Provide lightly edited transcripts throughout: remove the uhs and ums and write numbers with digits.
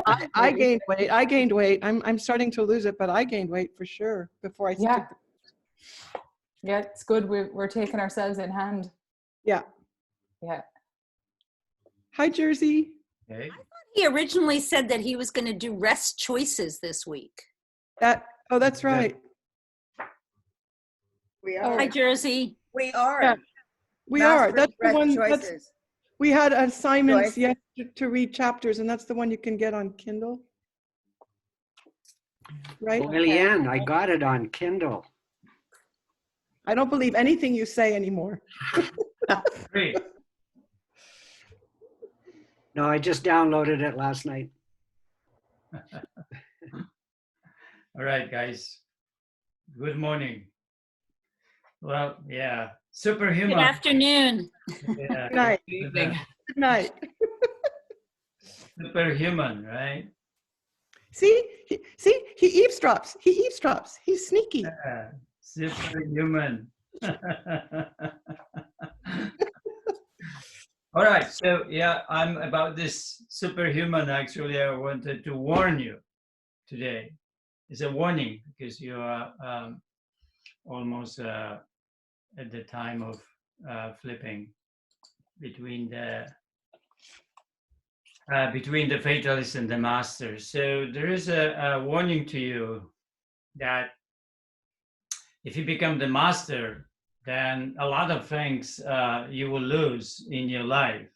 I gained weight. I gained weight. I'm starting to lose it, but I gained weight for sure before I Yeah. took Yeah, it's good. We're taking ourselves in hand. Yeah. Yeah. Hi, Jersey. Okay. He originally said that he was going to do rest choices this week. Oh, that's right. We Oh, are. Hi, Jersey. We are. Yeah. We are. Master That's the Rest one. Choices. We had assignments Choices. to read chapters, and that's the one you can get on Kindle. Right? Well, Leanne, I got it on Kindle. I don't believe anything you say anymore. Great. No, I just downloaded it last night. All right, guys. Good morning. Well, yeah, Good superhuman. afternoon. Yeah, Good night. evening. Good night. superhuman, right? See, he eavesdrops. He eavesdrops. He's sneaky. Yeah, superhuman. All right, so yeah, I'm about this superhuman. Actually, I wanted to warn you today. It's a warning because you are almost at the time of flipping between the fatalist and the master. So there is a warning to you that if you become the master, then a lot of things you will lose in your life,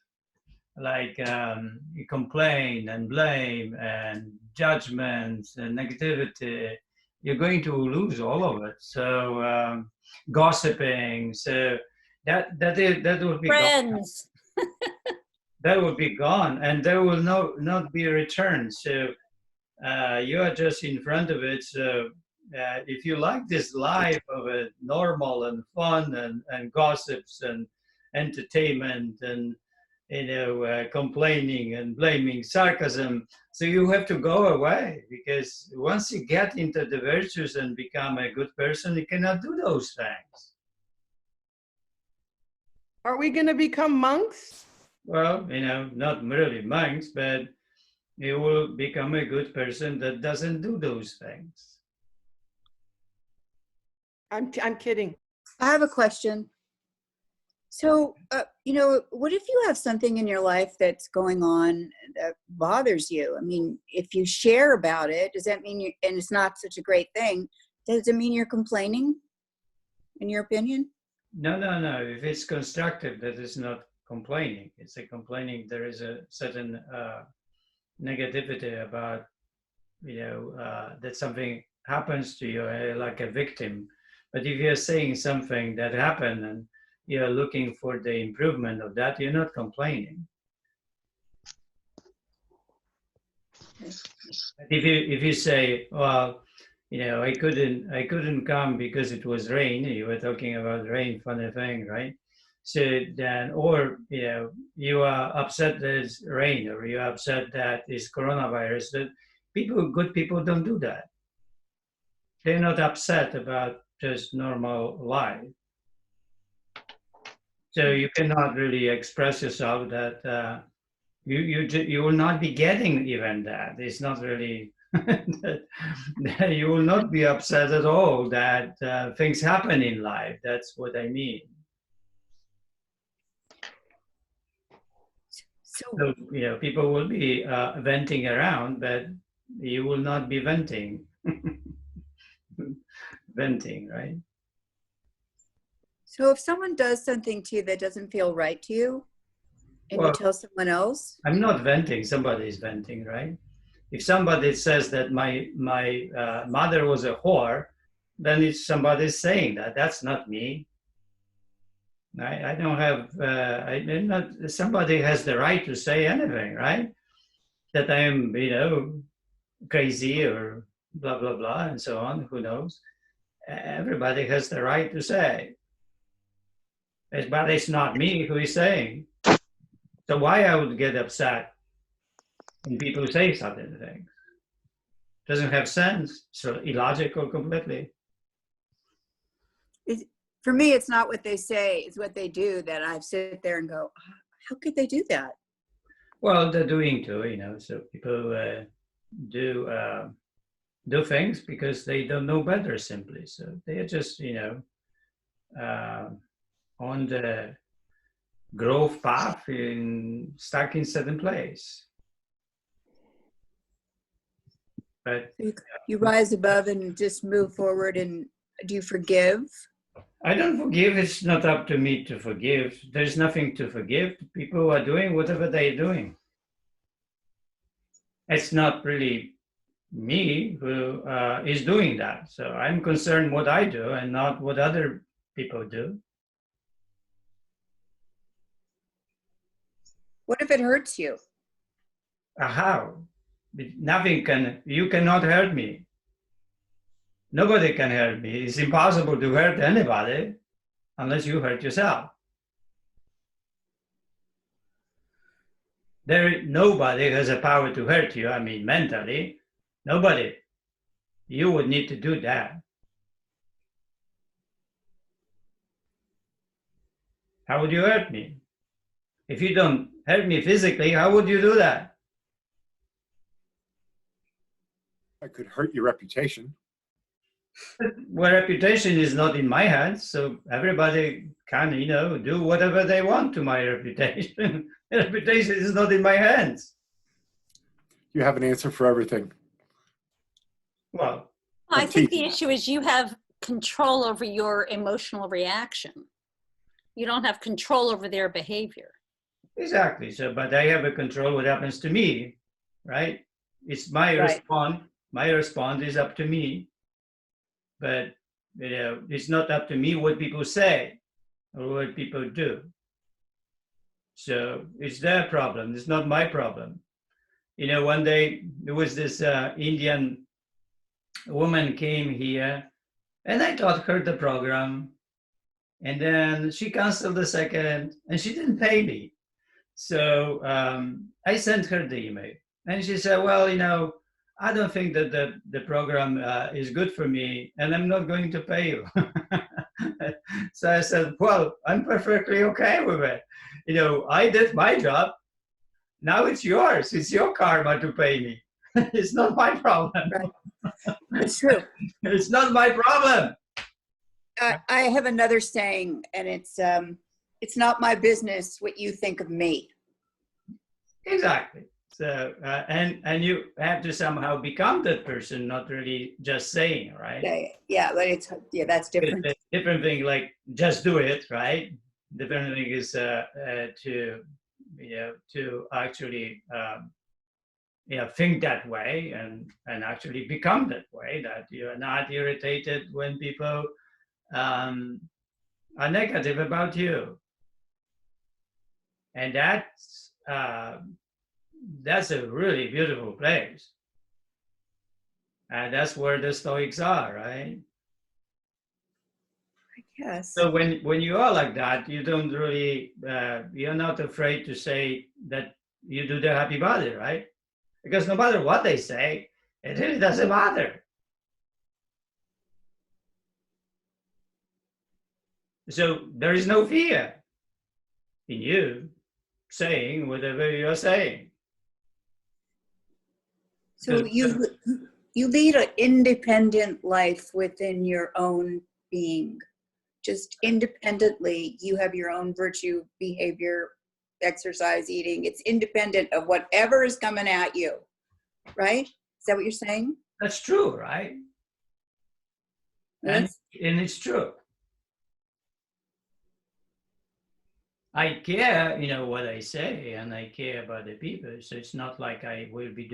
like you complain and blame and judgments and negativity. You're going to lose all of it. So gossiping. So that will be Friends. that will be gone, and there will not be a return. So you are just in front of it. So if you like this life of a normal and fun and gossips and entertainment and complaining and blaming, sarcasm, so you have to go away, because once you get into the virtues and become a good person, you cannot do those things. Are we going to become monks? Well, not really monks, but you will become a good person that doesn't do those things. I'm kidding. I have a question. So, what if you have something in your life that's going on that bothers you? I mean, if you share about it, does that mean and it's not such a great thing, does it mean you're complaining, in your opinion? No. If it's constructive, that is not complaining. It's a complaining. There is a certain negativity about, that something happens to you, like a victim. But if you're saying something that happened and you're looking for the improvement of that, you're not complaining. If you say, well, I couldn't come because it was rain. You were talking about rain, funny thing, right? So then, or you are upset that it's rain, or you're upset that it's coronavirus. That good people don't do that. They're not upset about just normal life. So you cannot really express yourself that you will not be getting even that. It's not really that you will not be upset at all that things happen in life. That's what I mean. So people will be venting around, but you will not be venting. Venting, right? So if someone does something to you that doesn't feel right to you, and you tell someone else? I'm not venting, somebody is venting, right? If somebody says that my mother was a whore, then it's somebody saying that. That's not me. I don't have, somebody has the right to say anything, right? That I am, crazy or blah, blah, blah, and so on, who knows? Everybody has the right to say. But it's not me who is saying. So why I would get upset when people say certain things? Doesn't have sense. So illogical completely. For me, it's not what they say, it's what they do that I sit there and go, how could they do that? Well, they're doing too, so people do things because they don't know better simply. So they are just, on the growth path stuck in certain place. But You rise above and just move forward. And do you forgive? I don't forgive. It's not up to me to forgive. There's nothing to forgive. People are doing whatever they're doing. It's not really me who is doing that. So I'm concerned what I do and not what other people do. What if it hurts you? How? You cannot hurt me. Nobody can hurt me. It's impossible to hurt anybody unless you hurt yourself. Nobody has a power to hurt you. I mean, mentally, nobody. You would need to do that. How would you hurt me? If you don't hurt me physically, how would you do that? I could hurt your reputation. Well, reputation is not in my hands, so everybody can, do whatever they want to my reputation. Reputation is not in my hands. You have an answer for everything. Well, I think the issue is you have control over your emotional reaction. You don't have control over their behavior. exactly. So, but I have a control what happens to me, right? It's my Right. response. My response is up to me. But it's not up to me what people say or what people do. So it's their problem. It's not my problem. One day there was this Indian woman came here, and I taught her the program, and then she canceled the second, and she didn't pay me. So I sent her the email, and she said, "Well, I don't think that the program is good for me, and I'm not going to pay you." So I said, "Well, I'm perfectly okay with it. I did my job. Now it's yours. It's your karma to pay me. It's not my problem." Right. It's true. It's not my problem. I have another saying, and it's not my business what you think of me. Exactly. So and you have to somehow become that person, not really just saying, right? Yeah, but that's different. It's a different thing, like just do it, right? Different thing is to actually think that way and actually become that way, that you're not irritated when people are negative about you. And that's a really beautiful place. And that's where the Stoics are, right? Yes. So when you are like that, you don't really, you're not afraid to say that you do the happy body, right? Because no matter what they say, it really doesn't matter. So there is no fear in you saying whatever you're saying. So you lead an independent life within your own being. Just independently, you have your own virtue, behavior, exercise, eating. It's independent of whatever is coming at you, right? Is that what you're saying? That's true, right? And it's true. I care, what I say, and I care about the people. So it's not like I will be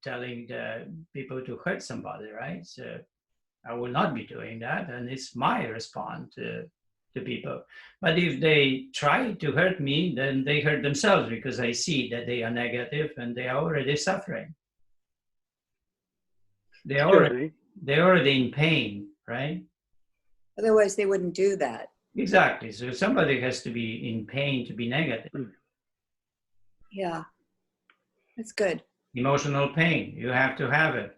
telling the people to hurt somebody, right? So I will not be doing that, and it's my response to people. But if they try to hurt me, then they hurt themselves, because I see that they are negative and they are already suffering. They're already in pain, right? Otherwise, they wouldn't do that. Exactly. So somebody has to be in pain to be negative. Yeah, that's good. Emotional pain, you have to have it.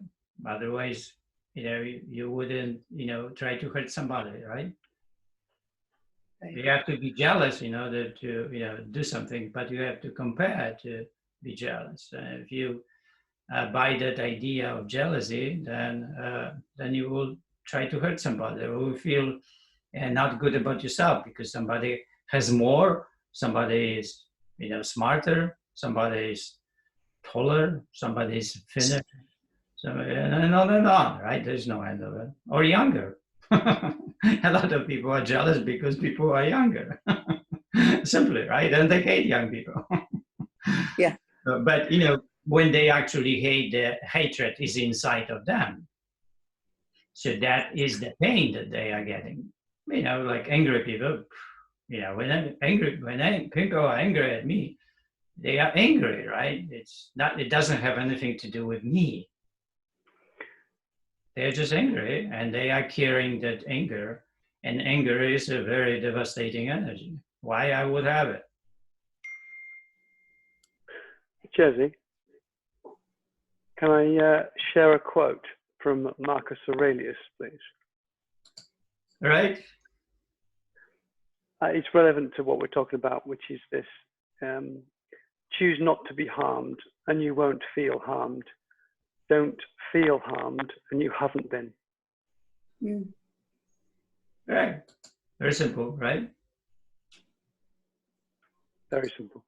Otherwise, you wouldn't, try to hurt somebody, right? Right. You have to be jealous in order to, do something, but you have to compare to be jealous. If you by that idea of jealousy, then you will try to hurt somebody, or will feel not good about yourself because somebody has more, somebody is smarter, somebody is taller, somebody is thinner, and on and on, right? There's no end of it. Or younger. A lot of people are jealous because people are younger. Simply, right? And they hate young people. Yeah. But when they actually hate, the hatred is inside of them. So that is the pain that they are getting. Like angry people. When people are angry at me, they are angry, right? It doesn't have anything to do with me. They're just angry, and they are carrying that anger, and anger is a very devastating energy. Why I would have it? Jesse, can I share a quote from Marcus Aurelius, please? Right? It's relevant to what we're talking about, which is this: choose not to be harmed, and you won't feel harmed. Don't feel harmed, and you haven't been. Mm. Right. Very simple, right? Very simple.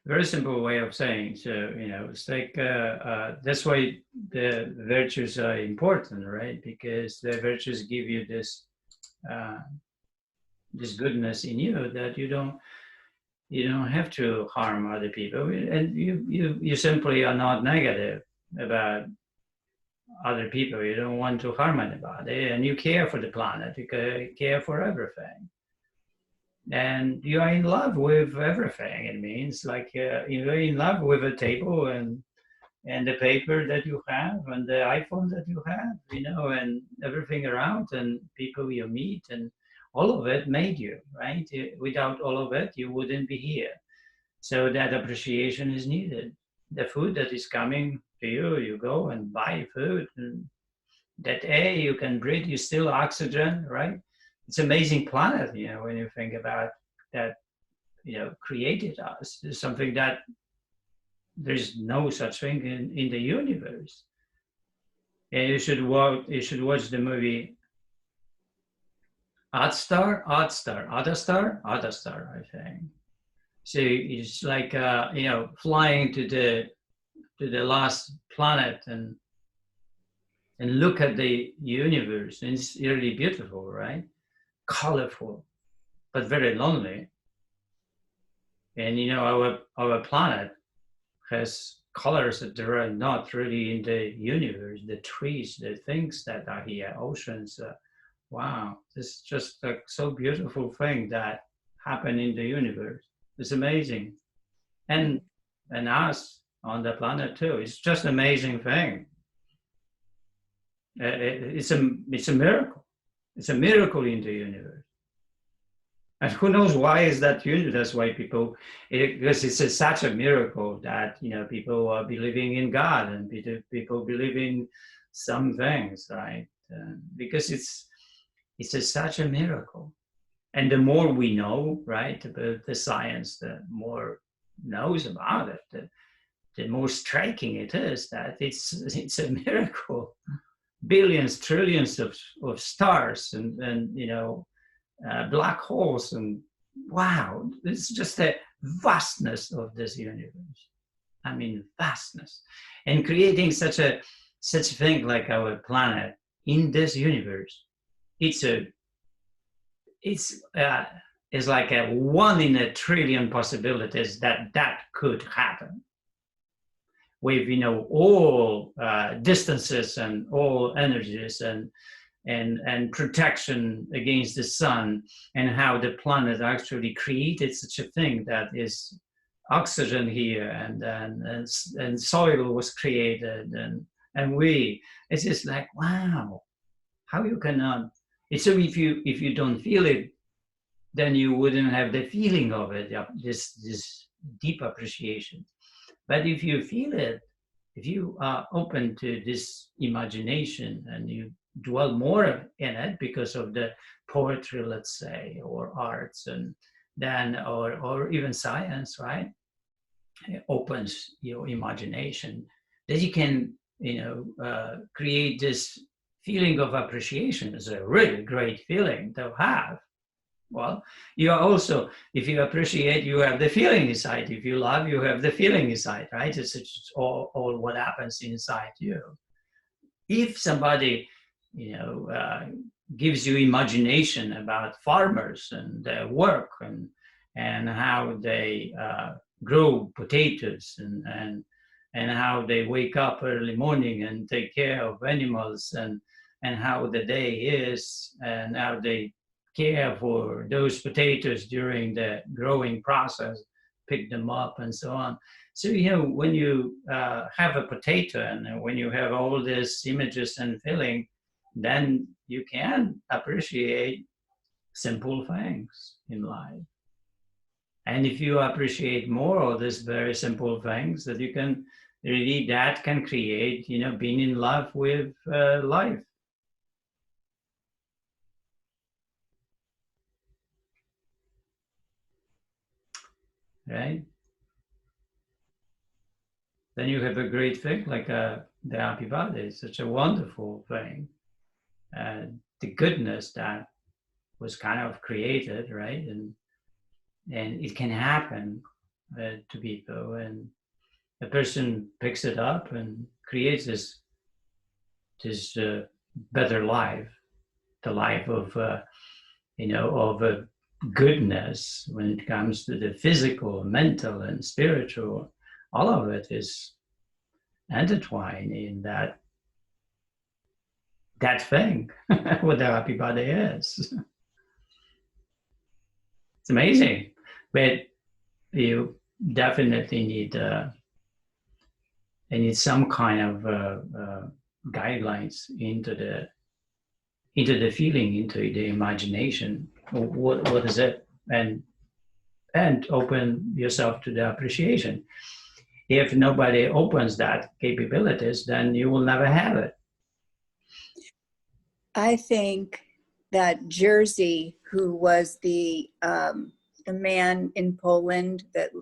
Very simple way of saying. So, it's like, that's why the virtues are important, right? Because the virtues give you this goodness in you that you don't have to harm other people, and you simply are not negative about other people. You don't want to harm anybody, and you care for the planet. You care for everything, and you are in love with everything. It means like you're in love with a table and the paper that you have and the iPhone that you have, and everything around and people you meet, and all of it made you, right? Without all of it, you wouldn't be here. So that appreciation is needed. The food that is coming to you, you go and buy food, and that air you can breathe, you still oxygen, right? It's an amazing planet, when you think about that, created us. It's something that there's no such thing in the universe. And you should watch the movie Other Star, I think. So it's like flying to the last planet and look at the universe, and it's really beautiful, right? Colorful, but very lonely. And our planet has colors that there are not really in the universe. The trees, the things that are here, oceans. Wow, this is just like so beautiful thing that happened in the universe. It's amazing, and us on the planet too. It's just an amazing thing. It's a miracle. It's a miracle in the universe. And who knows why is that universe? That's why people, because it's such a miracle that people are believing in God, and people believe in some things, right? Because it's such a miracle. And the more we know, right, about the science, the more knows about it, the more striking it is that it's a miracle. Billions, trillions of stars and black holes, and wow, it's just the vastness of this universe. I mean, vastness, and creating such a thing like our planet in this universe. It's like a 1 in a trillion possibilities that could happen. With all distances and all energies and protection against the sun, and how the planet actually created such a thing that is oxygen here, and soil was created, and it's just like, wow, how you cannot. It's so if you don't feel it, then you wouldn't have the feeling of it, this deep appreciation. But if you feel it, if you are open to this imagination and you dwell more in it because of the poetry, let's say, or arts, and then or even science, right? It opens your imagination. that you can, create this feeling of appreciation. Is a really great feeling to have. Well, you are also, if you appreciate, you have the feeling inside. If you love, you have the feeling inside, right? It's all what happens inside you. If somebody, gives you imagination about farmers and their work and how they grow potatoes and how they wake up early morning and take care of animals and how the day is and how they care for those potatoes during the growing process, pick them up and so on. So, when you have a potato and when you have all these images and feeling, then you can appreciate simple things in life. And if you appreciate more of these very simple things, that you can really, that can create, being in love with life. Right? Then you have a great thing like the happy body. It's such a wonderful thing. The goodness that was kind of created, right? And it can happen to people, and a person picks it up and creates this better life, the life of of a goodness when it comes to the physical, mental, and spiritual. All of it is intertwined in that thing, what the happy body is. It's amazing, but you definitely need some kind of guidelines into the feeling, into the imagination. What is it? And open yourself to the appreciation. If nobody opens that capabilities, then you will never have it. I think that Jerzy, who was the man in Poland that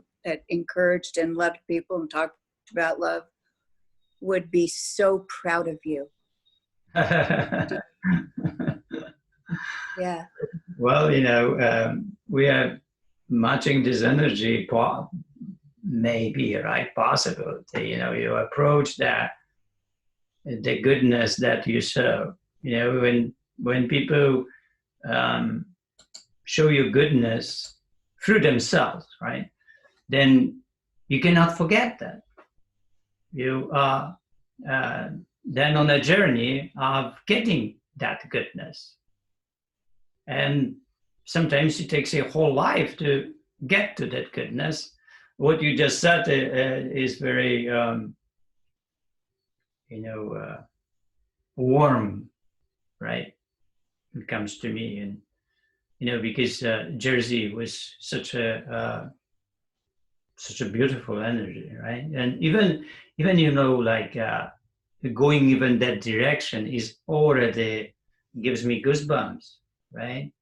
encouraged and loved people and talked about love, would be so proud of you. Yeah. Well, we are matching this energy, maybe, right? Possibility. You approach that, the goodness that you serve. When people show you goodness through themselves, right? Then you cannot forget that. You are then on a journey of getting that goodness. And sometimes it takes a whole life to get to that goodness. What you just said is very, warm, right? It comes to me, and because Jerzy was such a beautiful energy, right? And even like going even that direction is already gives me goosebumps, right?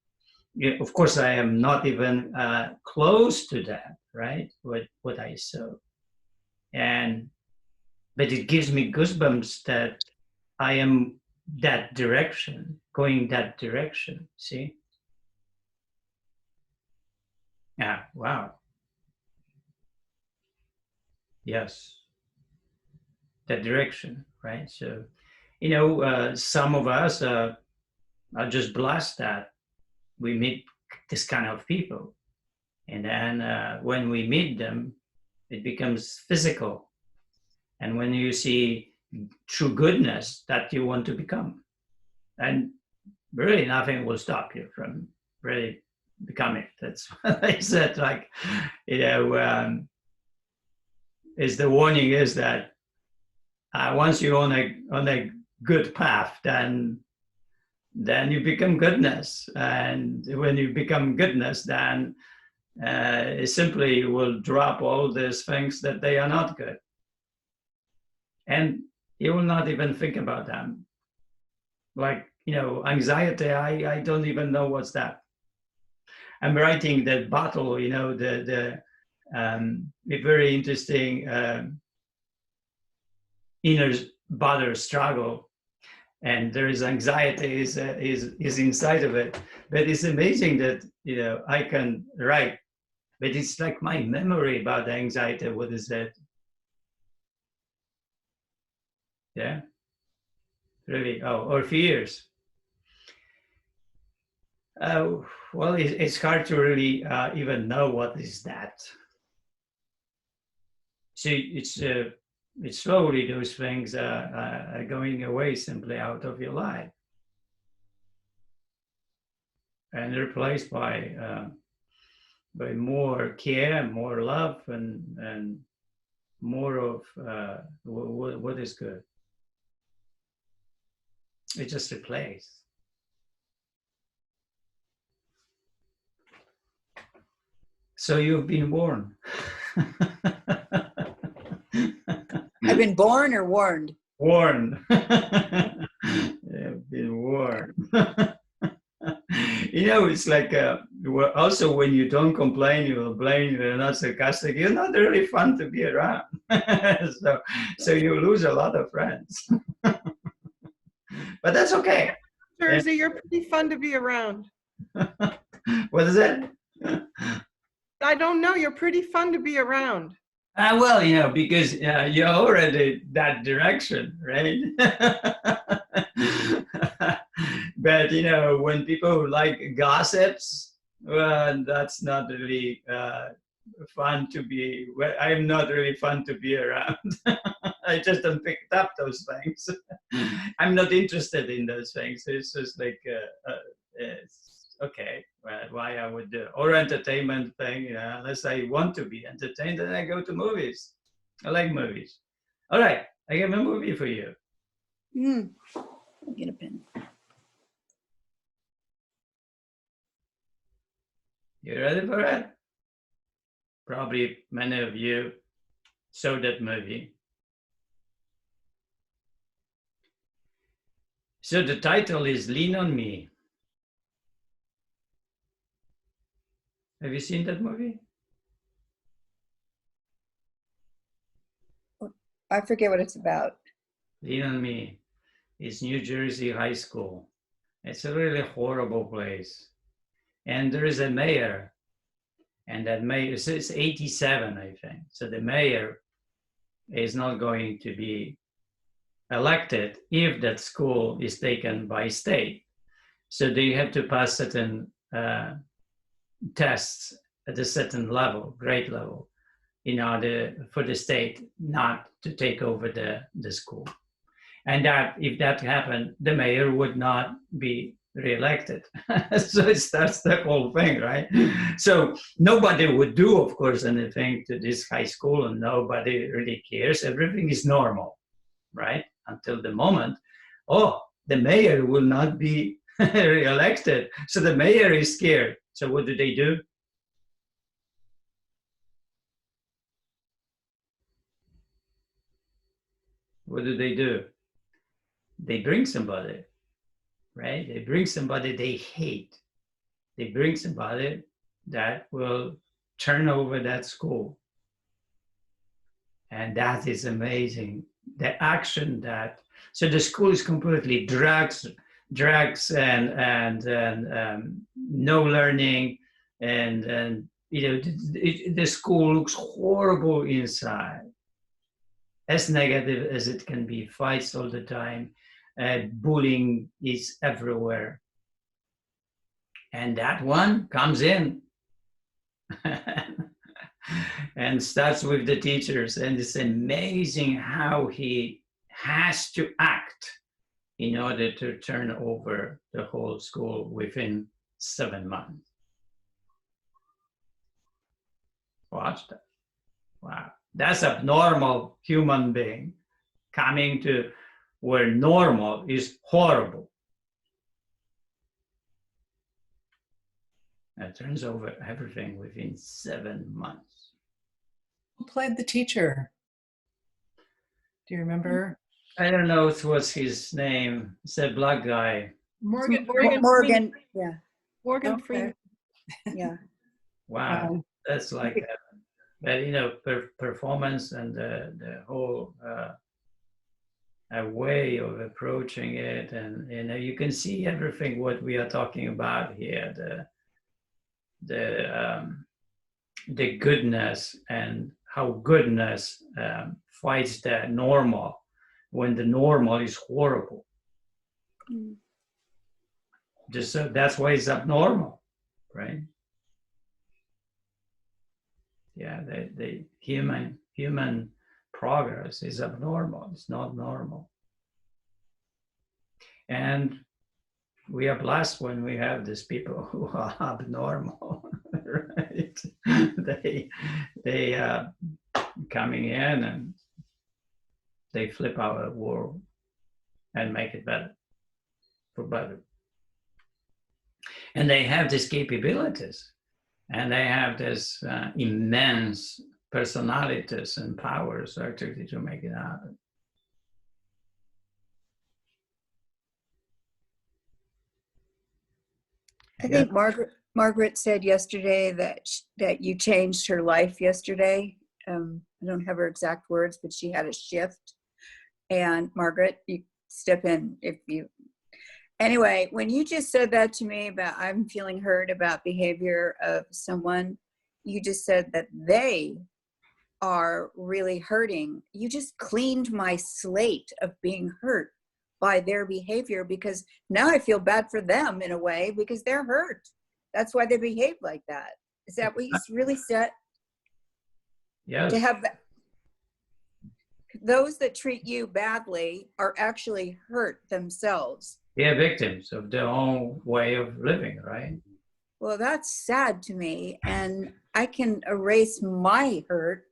Of course, I am not even close to that, right? What I saw, but it gives me goosebumps that I am that direction, going that direction. See? Yeah. Wow. Yes. That direction, right? So, some of us are just blessed that we meet this kind of people. And then when we meet them, it becomes physical. And when you see true goodness that you want to become, and really nothing will stop you from really becoming. That's what I said, like, is the warning is that once you're on a good path, then you become goodness. And when you become goodness, then simply you will drop all these things that they are not good. And you will not even think about them. Like, anxiety, I don't even know what's that. I'm writing the battle, a very interesting inner bother struggle, and there is anxiety is inside of it. But it's amazing that I can write, but it's like my memory about the anxiety. What is that? Yeah, really. Oh, or fears. Well, it's hard to really even know what is that. So it's slowly those things are going away simply out of your life and replaced by more care, more love, and more of what is good. It just replaced. So you've been warned. I've been born or warned? Warned. You've been warned. It's like also when you don't complain, you will blame, you're not sarcastic, you're not really fun to be around. so you lose a lot of friends. But that's okay. Jersey, you're pretty fun to be around. What is that? I don't know. You're pretty fun to be around. Well, because you're already that direction, right? But, when people like gossips, well, that's not really fun to be, well, I'm not really fun to be around. I just don't pick up those things. I'm not interested in those things. It's just like, it's okay, well, why I would do, or entertainment thing, unless I want to be entertained, then I go to movies. I like movies. All right, I have a movie for you. Get a pen. You ready for it? Probably many of you saw that movie. So the title is Lean on Me. Have you seen that movie? I forget what it's about. Lean on Me. It's New Jersey High School. It's a really horrible place. And there is a mayor, and that mayor, so it's 87, I think. So the mayor is not going to be elected if that school is taken by state. So they have to pass certain tests at a certain level, grade level, in order for the state not to take over the school. And that if that happened, the mayor would not be reelected. So it starts the whole thing, right? So nobody would do, of course, anything to this high school, and nobody really cares. Everything is normal, right? Until the moment, the mayor will not be reelected. So the mayor is scared. So what do? What do? They bring somebody, right? They bring somebody they hate. They bring somebody that will turn over that school. And that is amazing. The action so the school is completely drugs and no learning, and the school looks horrible inside, as negative as it can be. Fights all the time, bullying is everywhere, and that one comes in and starts with the teachers, and it's amazing how he has to act in order to turn over the whole school within 7 months. Watch that. Wow. That's a normal human being coming to where normal is horrible. And turns over everything within 7 months. Who played the teacher? Do you remember? I don't know what's his name. It's a black guy. Morgan. Morgan. Yeah. Morgan Okay. Freeman. Yeah. Wow, that's like but performance and the whole a way of approaching it, and you know, you can see everything what we are talking about here, the goodness and how goodness fights the normal when the normal is horrible. Mm. Just that's why it's abnormal, right? Yeah, the human progress is abnormal. It's not normal, and we are blessed when we have these people who are abnormal, right? they coming in and they flip our world and make it better, for better. And they have these capabilities, and they have this immense personalities and powers actually to make it happen. I think Margaret said yesterday that you changed her life yesterday. I don't have her exact words, but she had a shift. And Margaret, you step in if you. Anyway, when you just said that to me about I'm feeling hurt about behavior of someone, you just said that they are really hurting. You just cleaned my slate of being hurt by their behavior, because now I feel bad for them in a way because they're hurt. That's why they behave like that. Is that what you really said? Yes. To have that, those that treat you badly are actually hurt themselves. They are victims of their own way of living, right? Well, that's sad to me, and I can erase my hurt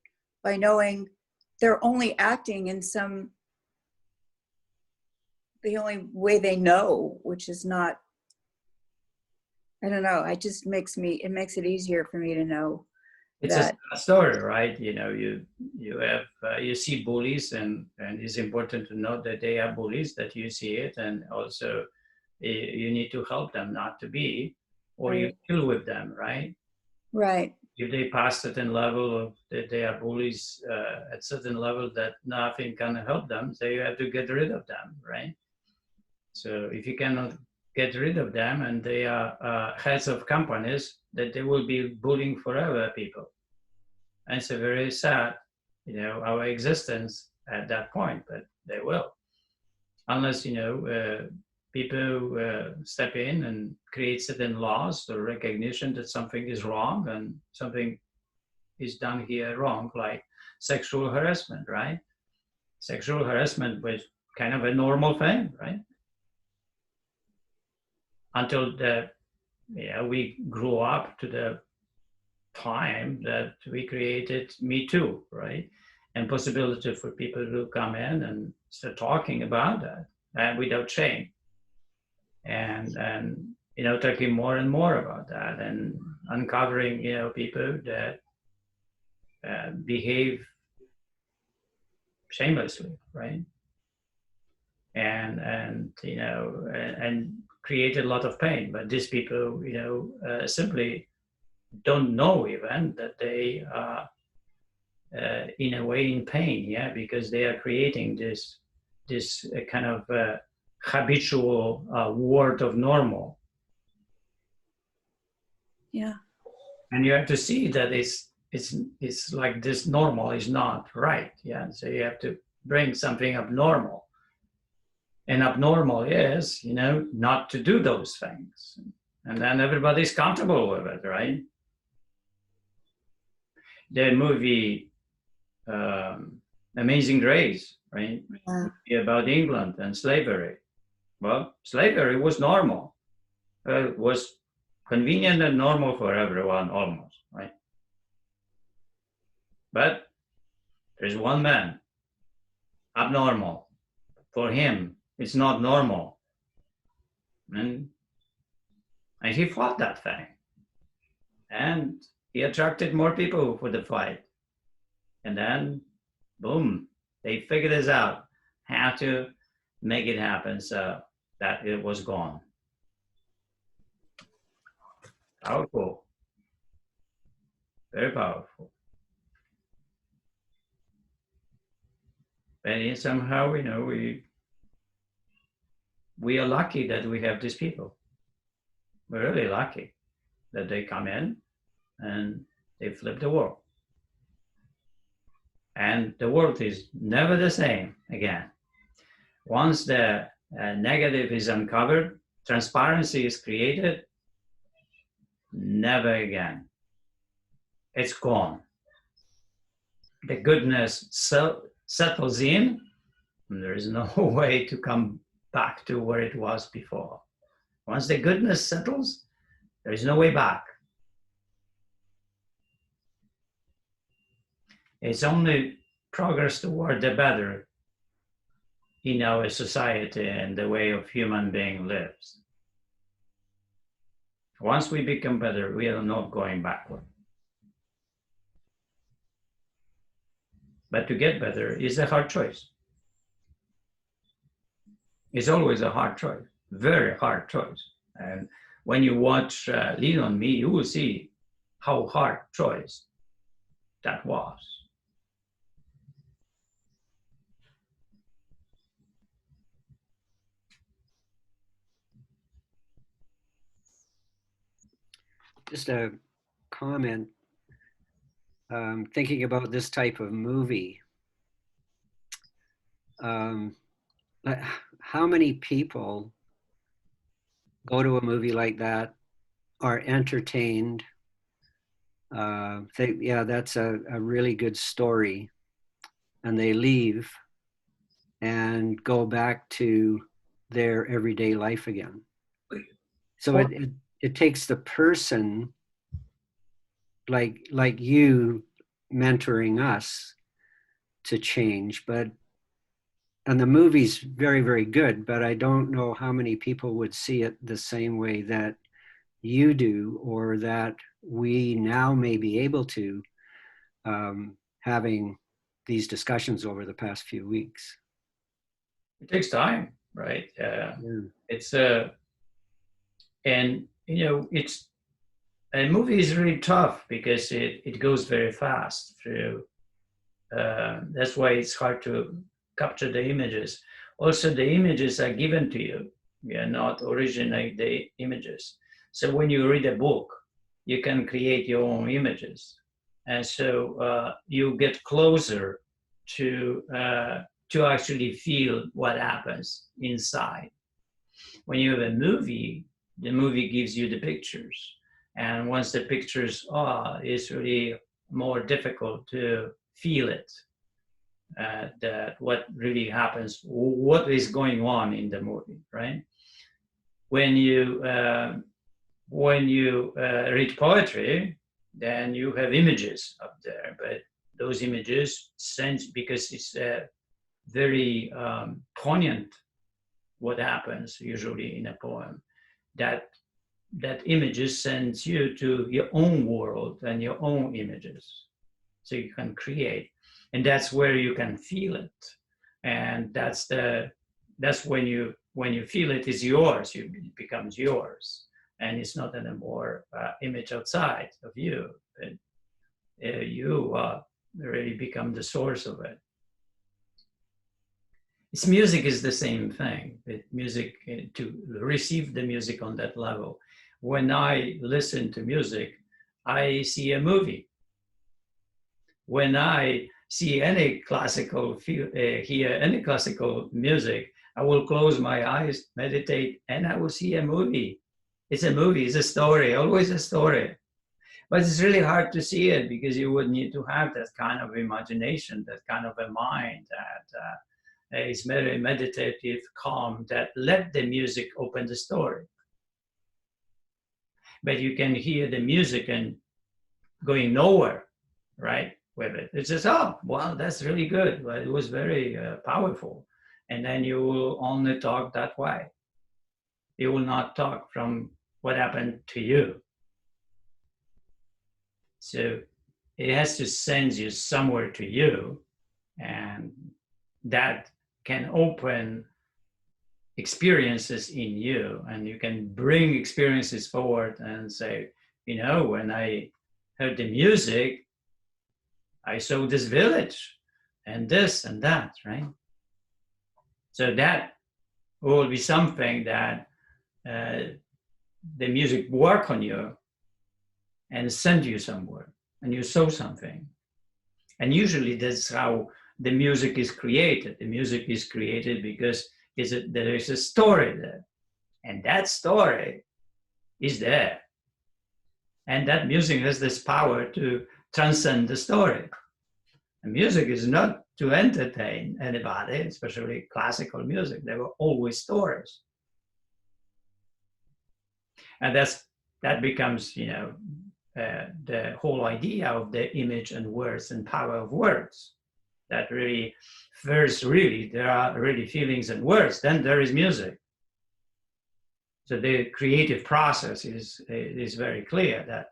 by knowing they're only acting in the only way they know, which is not, I don't know, it makes it easier for me to know. It's a story, right? You know, you have you see bullies, and it's important to note that they are bullies, that you see it, and also you need to help them not to be, or you deal with them, right? Right. If they pass certain level of that they are bullies at certain level that nothing can help them, so you have to get rid of them, right? So if you cannot get rid of them, and they are heads of companies, that they will be bullying forever people. And it's a very sad, you know, our existence at that point, but they will. Unless, you know, people step in and create certain laws or recognition that something is wrong and something is done here wrong, like sexual harassment, right? Sexual harassment was kind of a normal thing, right? Until we grew up to the time that we created Me Too, right? And possibility for people to come in and start talking about that, and without shame, and you know, talking more and more about that, and uncovering, you know, people that behave shamelessly, right? And you know, and create a lot of pain. But these people, you know, simply don't know even that they are in a way in pain, yeah, because they are creating this kind of habitual world of normal. Yeah. And you have to see that it's like this normal is not right, yeah. So you have to bring something abnormal. And abnormal is, you know, not to do those things. And then everybody's comfortable with it, right? The movie Amazing Grace, right? Yeah. About England and slavery. Well, slavery was normal. It was convenient and normal for everyone, almost, right? But there's one man, abnormal. For him, it's not normal. And he fought that thing. And he attracted more people for the fight. And then, boom, they figured this out, how to make it happen so that it was gone. Powerful. Very powerful. And somehow, you know, we we are lucky that we have these people. We're really lucky that they come in and they flip the world. And the world is never the same again. Once the negative is uncovered, transparency is created, never again. It's gone. The goodness settles in, and there is no way to come back to where it was before. Once the goodness settles, there is no way back. It's only progress toward the better in our society and the way of human being lives. Once we become better, we are not going backward. But to get better is a hard choice. It's always a hard choice, very hard choice. And when you watch Lean on Me, you will see how hard choice that was. Just a comment, thinking about this type of movie. How many people go to a movie like that, are entertained, think, yeah, that's a really good story, and they leave and go back to their everyday life again. So it takes the person like you mentoring us to change, and the movie's very, very good, but I don't know how many people would see it the same way that you do, or that we now may be able to, having these discussions over the past few weeks. It takes time, right? Yeah. It's and you know, it's a movie is really tough because it goes very fast through. That's why it's hard to capture the images. Also, the images are given to you. You are not originate the images. So when you read a book, you can create your own images, and so you get closer to actually feel what happens inside. When you have a movie, the movie gives you the pictures, and once the pictures are, it's really more difficult to feel it. That what really happens, what is going on in the movie, right? When you read poetry, then you have images up there, but those images sense, because it's very poignant what happens usually in a poem, that images sends you to your own world and your own images, so you can create. And that's where you can feel it, and that's when you feel it is yours. It becomes yours, and it's not anymore image outside of you. But you really become the source of it. Music is the same thing. Music, to receive the music on that level. When I listen to music, I see a movie. When I see any classical, hear any classical music, I will close my eyes, meditate, and I will see a movie. It's a movie, it's a story, always a story. But it's really hard to see it because you would need to have that kind of imagination, that kind of a mind that is very meditative, calm, that let the music open the story. But you can hear the music and going nowhere, right? With it. It's just, oh, wow, that's really good. Well, it was very powerful. And then you will only talk that way. You will not talk from what happened to you. So it has to send you somewhere to you, and that can open experiences in you, and you can bring experiences forward and say, you know, when I heard the music, I saw this village and this and that, right? So that will be something that the music work on you and send you somewhere, and you saw something. And usually that's how the music is created. The music is created because there is a story there, and that story is there. And that music has this power to transcend the story. And music is not to entertain anybody, especially classical music. There were always stories. And that becomes, the whole idea of the image and words and power of words. That really, first, really, there are really feelings and words, then there is music. So the creative process is very clear that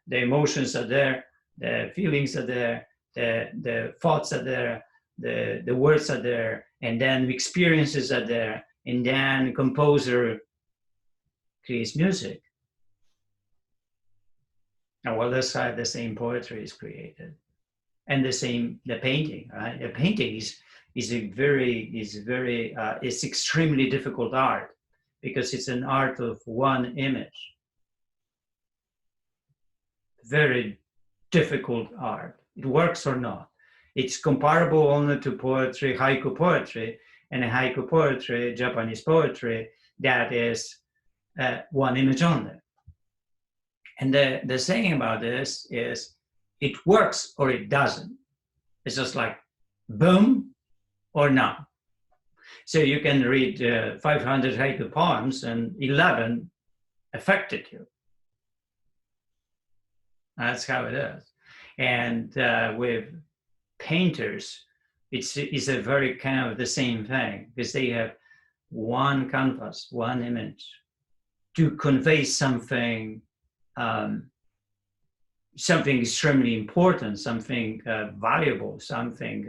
the emotions are there, the feelings are there, the thoughts are there, the words are there, and then experiences are there, and then composer creates music. And well, that's how the same poetry is created, and the painting. Right? The painting is extremely difficult art because it's an art of one image. Very difficult art. It works or not. It's comparable only to poetry, haiku poetry, and a haiku poetry, Japanese poetry, that is one image only. And the saying about this is, it works or it doesn't. It's just like boom or not. So you can read 500 haiku poems and 11 affected you. That's how it is. And with painters, it's a very kind of the same thing, because they have one canvas, one image to convey something, something extremely important, something valuable, something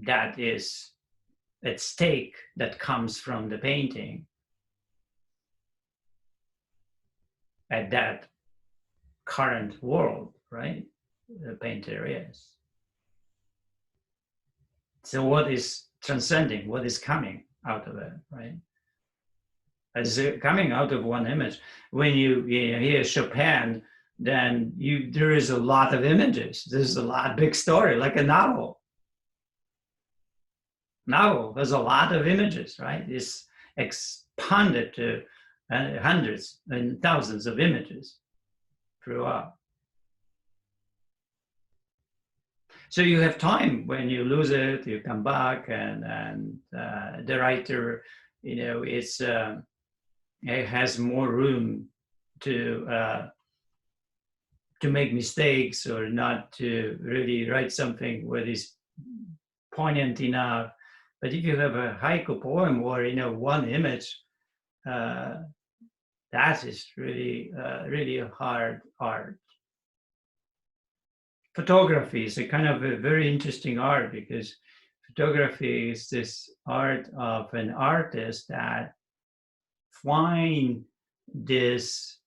that is at stake, that comes from the painting at that current world, right? The painter is. So what is transcending? What is coming out of it, right? As coming out of one image. When you hear Chopin, then there is a lot of images. There's a lot, big story, like a novel. Novel, there's a lot of images, right? It's expanded to hundreds and thousands of images throughout. So you have time. When you lose it, you come back, and the writer, it has more room to make mistakes, or not to really write something what is poignant enough. But if you have a haiku poem or one image, that is really really a hard art. Photography is a kind of a very interesting art, because photography is this art of an artist that find this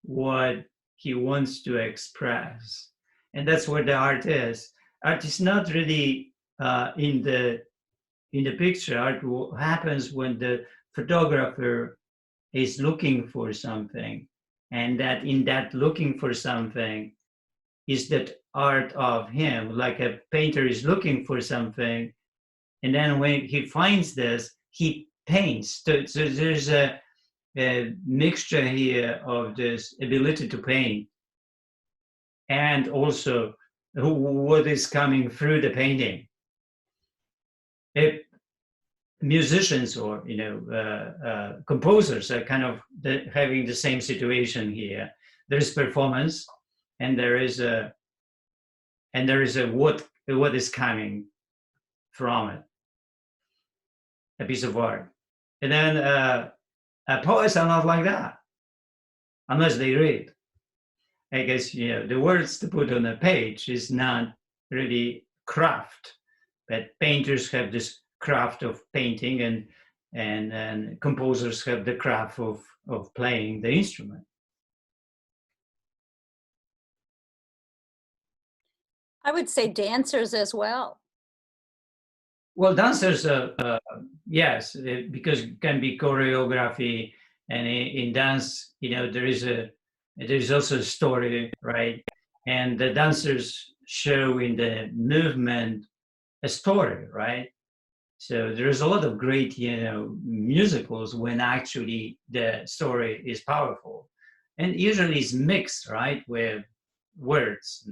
what he wants to express, and that's where the art is. Art is not really in the picture. Art happens when the photographer is looking for something, and that in that looking for something is that art of him. Like a painter is looking for something, and then when he finds this, he paints. So there's a mixture here of this ability to paint, and also what is coming through the painting. If musicians or composers are kind of having the same situation here. There's performance, and there is a what is coming from it, a piece of art. And then poets are not like that, unless they read. I guess the words to put on a page is not really craft, but painters have this craft of painting, and composers have the craft of playing the instrument. I would say dancers as well. Well, dancers, yes, because it can be choreography, and in dance, there is also a story, right? And the dancers show in the movement a story, right? So there's a lot of great, musicals when actually the story is powerful, and usually it's mixed, right, with words,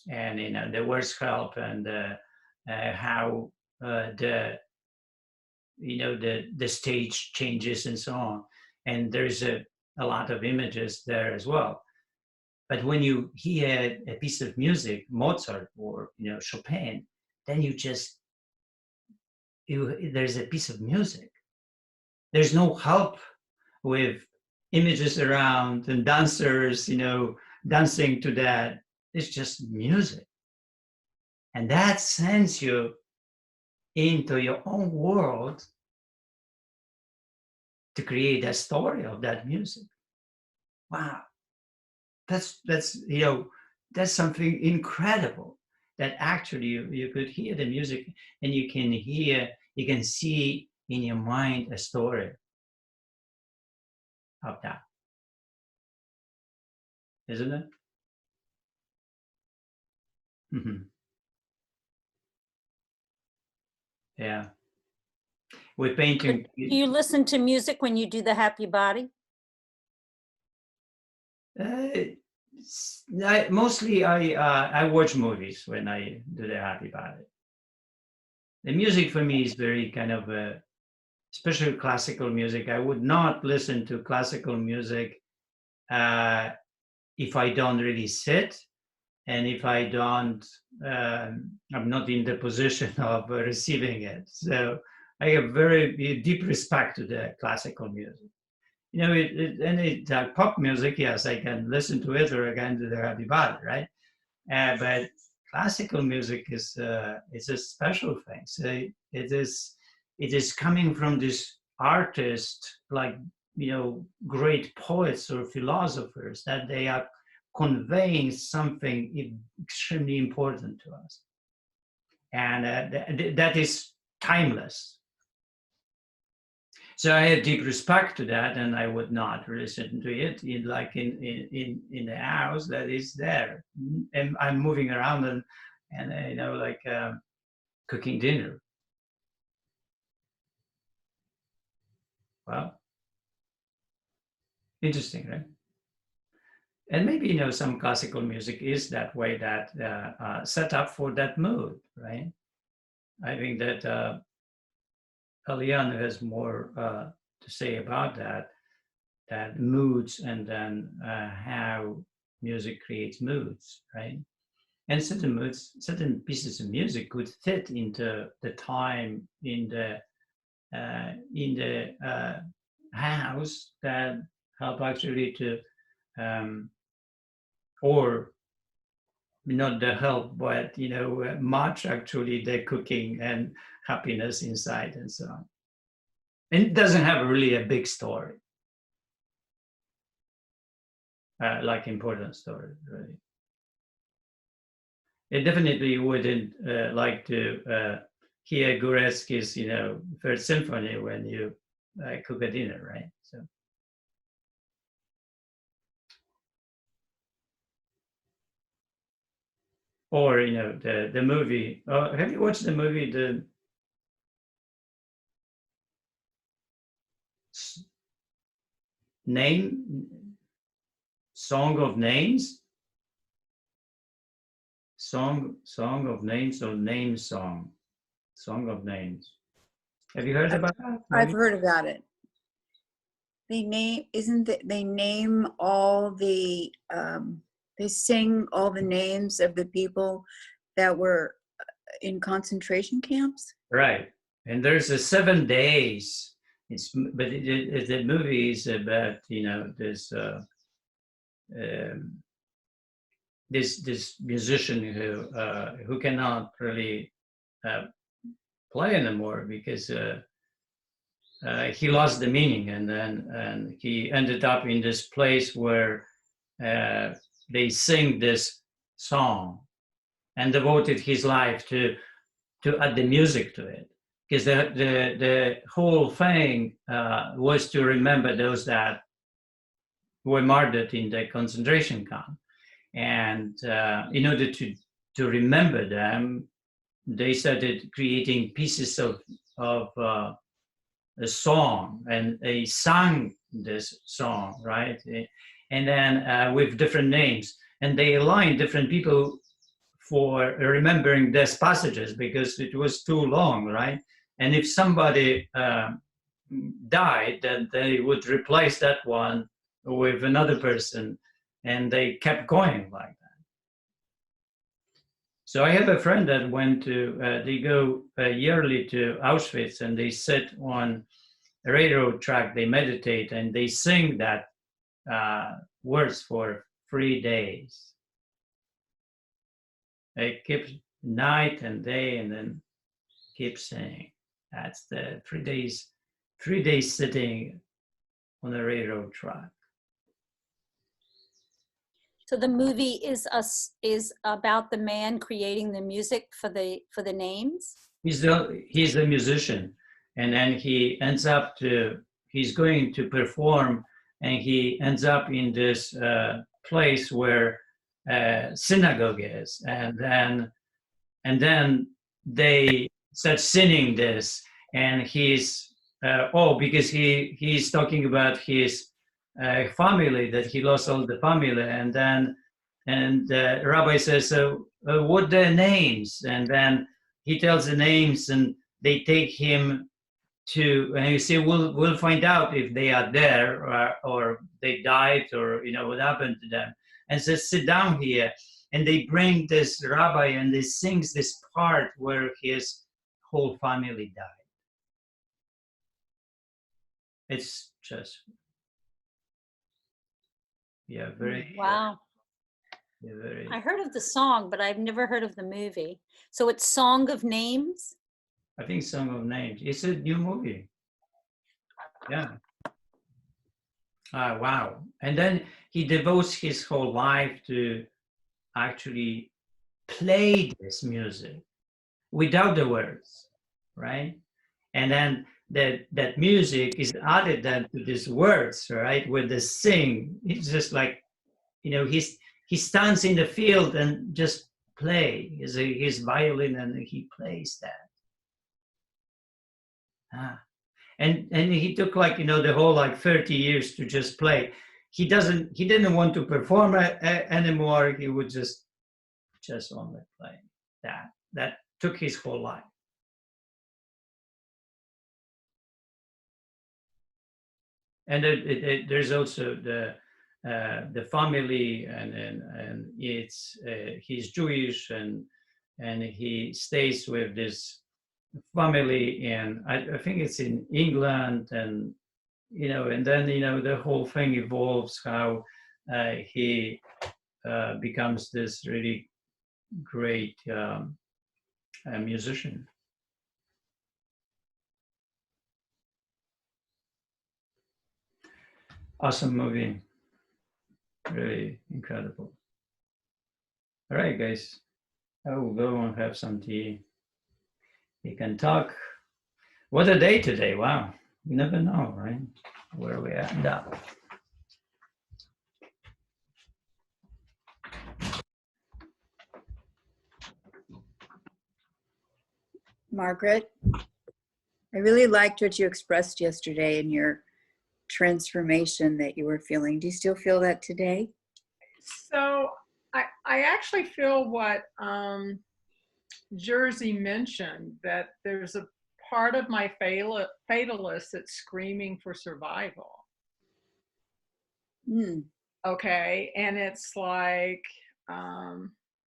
and the words help, and how the stage changes and so on, and there's a lot of images there as well. But when you hear a piece of music, Mozart or Chopin, then there's a piece of music. There's no help with images around and dancers, dancing to that. It's just music. And that sends you into your own world to create a story of that music. Wow. That's something incredible, that actually you could hear the music, and you can see in your mind a story of that, isn't it? Mm-hmm. Yeah. With painting. Do you listen to music when you do the happy body? Mostly I watch movies when I do the happy body. The music for me is very kind of especially classical music. I would not listen to classical music if I don't really sit, and if I don't, I'm not in the position of receiving it. So I have very deep respect to the classical music. Any pop music, yes, I can listen to it, or I can do the happy body, right? But classical music is it's a special thing. So it is coming from this artist, like great poets or philosophers, that they are conveying something extremely important to us, and that is timeless. So I have deep respect to that, and I would not listen to it in the house that is there. And I'm moving around and cooking dinner. Well, interesting, right? And maybe some classical music is that way, that set up for that mood, right? I think that Eliane has more to say about that moods, and then how music creates moods, right? And certain pieces of music could fit into the time in the house, that help actually to, or not the help, but much actually the cooking and happiness inside and so on. And it doesn't have really a big story, like important story, really. It definitely wouldn't like to hear Gorecki's, Third Symphony when you cook a dinner, right? So. Or the movie. Have you watched the movie the Song of Names? Song of Names, or Name Song? Song of Names. Have you heard about that? I've heard about it. They name all the they sing all the names of the people that were in concentration camps. Right, and there's 7 days. The movie is about this musician who cannot really play anymore, because he lost the meaning, and he ended up in this place where they sing this song, and devoted his life to add the music to it. because the whole thing was to remember those that were martyred in the concentration camp. And in order to remember them, they started creating pieces of a song, and they sang this song, right? And then with different names, and they aligned different people for remembering these passages because it was too long, right? And if somebody died, then they would replace that one with another person, and they kept going like that. So I have a friend that went to, they go yearly to Auschwitz, and they sit on a railroad track, they meditate, and they sing that words for 3 days. They keep night and day, and then keep singing. That's the 3 days, 3 days sitting on a railroad track. So the movie is about the man creating the music for the names. He's a musician, and then he ends up he's going to perform, and he ends up in this place where synagogue is, and then they start singing this, and he's because he's talking about his family, that he lost all the family, and the rabbi says, what their names? And then he tells the names, and they take him to, and you say, we'll find out if they are there or they died, or what happened to them. And says, sit down here. And they bring this rabbi, and he sings this part where his whole family died. It's just, yeah, very. Wow. Yeah, very. I heard of the song, but I've never heard of the movie. So it's Song of Names? I think Song of Names. It's a new movie. Yeah. Wow. And then he devotes his whole life to actually play this music without the words, right? And then that music is added then to these words, right? With the sing, it's just like, he stands in the field and just play his violin, and he plays that. And he took the whole 30 years to just play. He didn't want to perform anymore. He would just only play that. That took his whole life. And there's also the family, and it's he's Jewish, and he stays with this family, and I think it's in England, and and then the whole thing evolves how he becomes this really great musician. Awesome movie, really incredible. All right, guys, I will go and have some tea. You can talk. What a day today! Wow, you never know, right? Where we end up. Margaret, I really liked what you expressed yesterday in your transformation that you were feeling. Do you still feel that today? So I actually feel what Jersey mentioned, that there's a part of my fatalist that's screaming for survival. Okay, and it's like,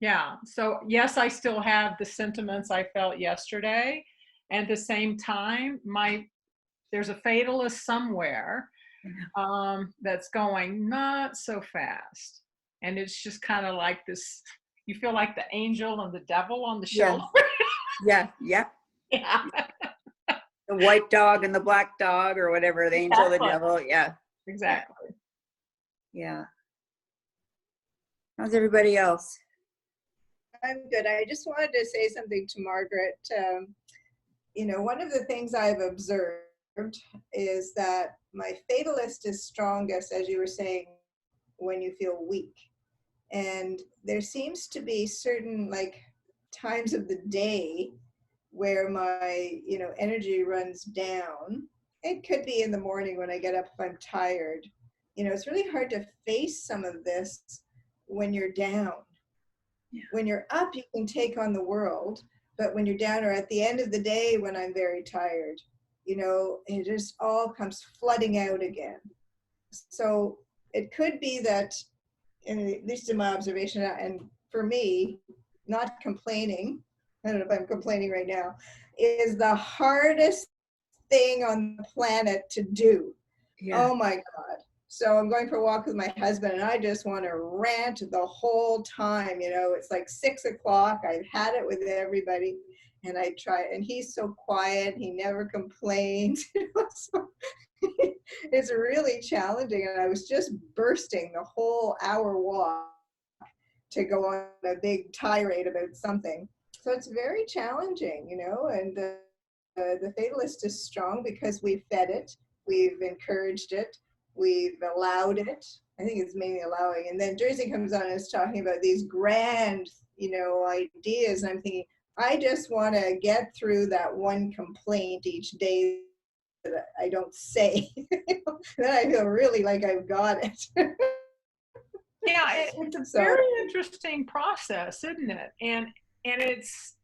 yeah. So yes, I still have the sentiments I felt yesterday. And at the same time, there's a fatalist somewhere that's going not so fast. And it's just kind of like this, you feel like the angel and the devil on the shoulder. Yeah. The white dog and the black dog, or whatever, the angel, the devil. Yeah. Exactly. Yeah. How's everybody else? I'm good. I just wanted to say something to Margaret. one of the things I've observed is that my fatalist is strongest, as you were saying, when you feel weak. And there seems to be certain times of the day where my, energy runs down. It could be in the morning when I get up if I'm tired. It's really hard to face some of this when you're down. Yeah. When you're up, you can take on the world. But when you're down, or at the end of the day when I'm very tired, it just all comes flooding out again. So it could be that, at least in my observation, and for me, not complaining, I don't know if I'm complaining right now, is the hardest thing on the planet to do. Yeah. Oh my God. So I'm going for a walk with my husband and I just want to rant the whole time. It's like 6 o'clock. I've had it with everybody and I try, and he's so quiet. He never complains. So it's really challenging. And I was just bursting the whole hour walk to go on a big tirade about something. So it's very challenging, and the fatalist is strong because we've fed it, we've encouraged it, we've allowed it. I think it's mainly allowing. And then Jersey comes on and is talking about these grand, ideas. And I'm thinking, I just want to get through that one complaint each day that I don't say. Then I feel really like I've got it. Yeah, it's a very interesting process, isn't it? And it's,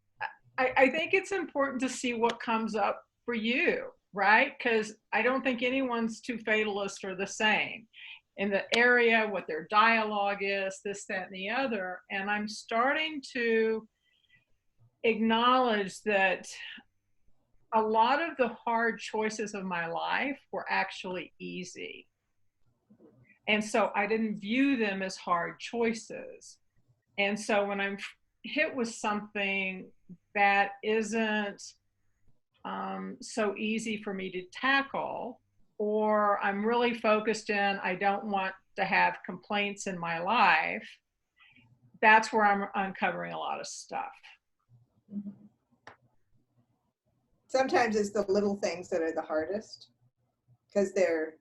I think it's important to see what comes up for you, right? Because I don't think anyone's two fatalists are the same in the area, what their dialogue is, this, that, and the other. And I'm starting to acknowledge that a lot of the hard choices of my life were actually easy. And so I didn't view them as hard choices. And so when I'm hit with something that isn't so easy for me to tackle, or I'm really focused in, I don't want to have complaints in my life, that's where I'm uncovering a lot of stuff. Sometimes it's the little things that are the hardest because they're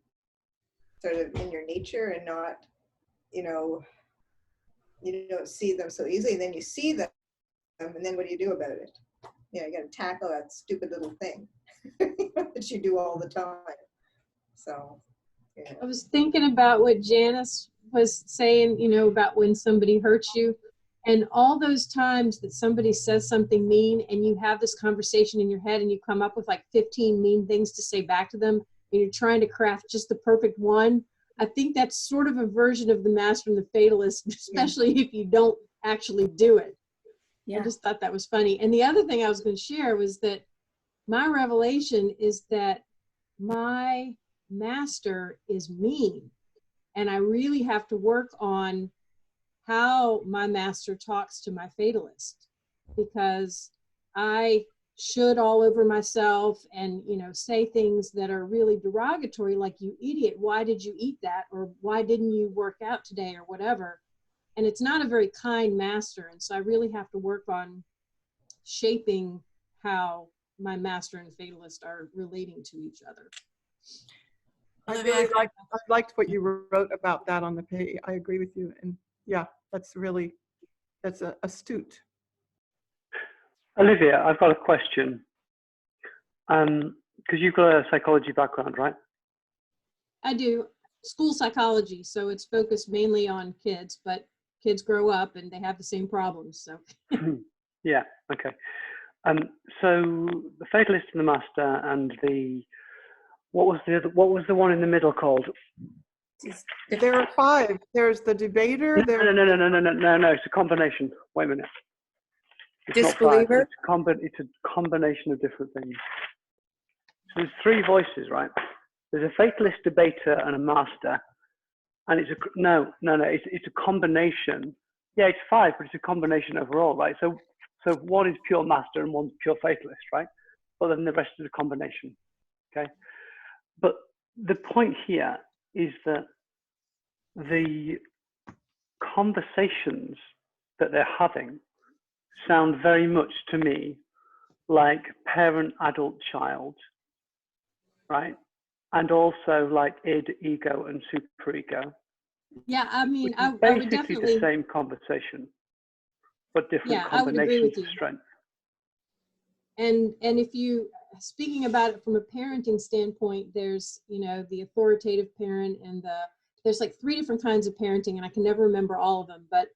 sort of in your nature and not, you don't see them so easily. And then you see them, and then what do you do about it? You got to tackle that stupid little thing that you do all the time. So, yeah. I was thinking about what Janice was saying, about when somebody hurts you. And all those times that somebody says something mean and you have this conversation in your head and you come up with like 15 mean things to say back to them and you're trying to craft just the perfect one. I think that's sort of a version of the master and the fatalist, especially if you don't actually do it. Yeah. I just thought that was funny. And the other thing I was going to share was that my revelation is that my master is mean. And I really have to work on how my master talks to my fatalist, because I should all over myself and, say things that are really derogatory, like, you idiot, why did you eat that? Or why didn't you work out today, or whatever. And it's not a very kind master. And so I really have to work on shaping how my master and fatalist are relating to each other. I really liked what you wrote about that on the page. I agree with you. And yeah, that's astute. Olivia, I've got a question. Because you've got a psychology background, right? I do. School psychology, so it's focused mainly on kids, but kids grow up and they have the same problems. So. Yeah. Okay. So the fatalist and the master, and what was the one in the middle called? There are 5. There's the debater. No. It's a combination. Wait a minute. It's Disbeliever. It's a combination of different things. So there's 3 voices, right? There's a fatalist, debater, and a master. And it's it's a combination. Yeah, it's 5, but it's a combination overall, right? So one is pure master and one's pure fatalist, right? But then the rest is a combination. Okay. But the point here is that the conversations that they're having sound very much to me like parent, adult, child, right? And also like id, ego, and superego. Yeah, I mean, Which is I would basically definitely, the same conversation, but different yeah, I would agree with combinations of you. strength. And if you, speaking about it from a parenting standpoint, there's, you know, the authoritative parent and there's like 3 different kinds of parenting, and I can never remember all of them, but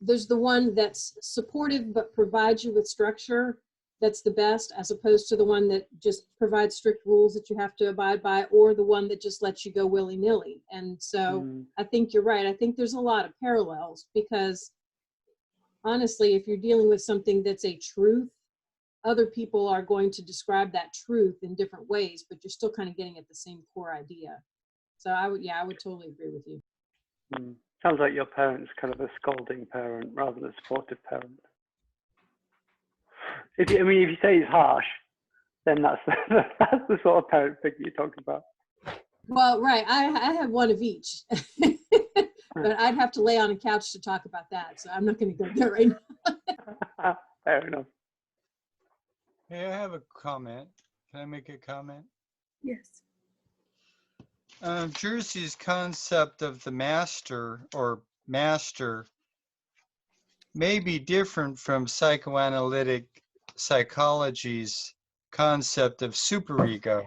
there's the one that's supportive but provides you with structure. That's the best, as opposed to the one that just provides strict rules that you have to abide by, or the one that just lets you go willy-nilly. And so I think you're right. I think there's a lot of parallels, because honestly, if you're dealing with something that's a truth, other people are going to describe that truth in different ways, but you're still kind of getting at the same core idea. So I would totally agree with you. Sounds like your parent's kind of a scolding parent rather than a supportive parent. If you say he's harsh, then that's the sort of parent figure you're talking about. Well, right. I have one of each, but I'd have to lay on a couch to talk about that. So I'm not going to go there right now. Fair enough. Hey, I have a comment. Can I make a comment? Yes. Jersey's concept of the master or master may be different from psychoanalytic psychology's concept of superego.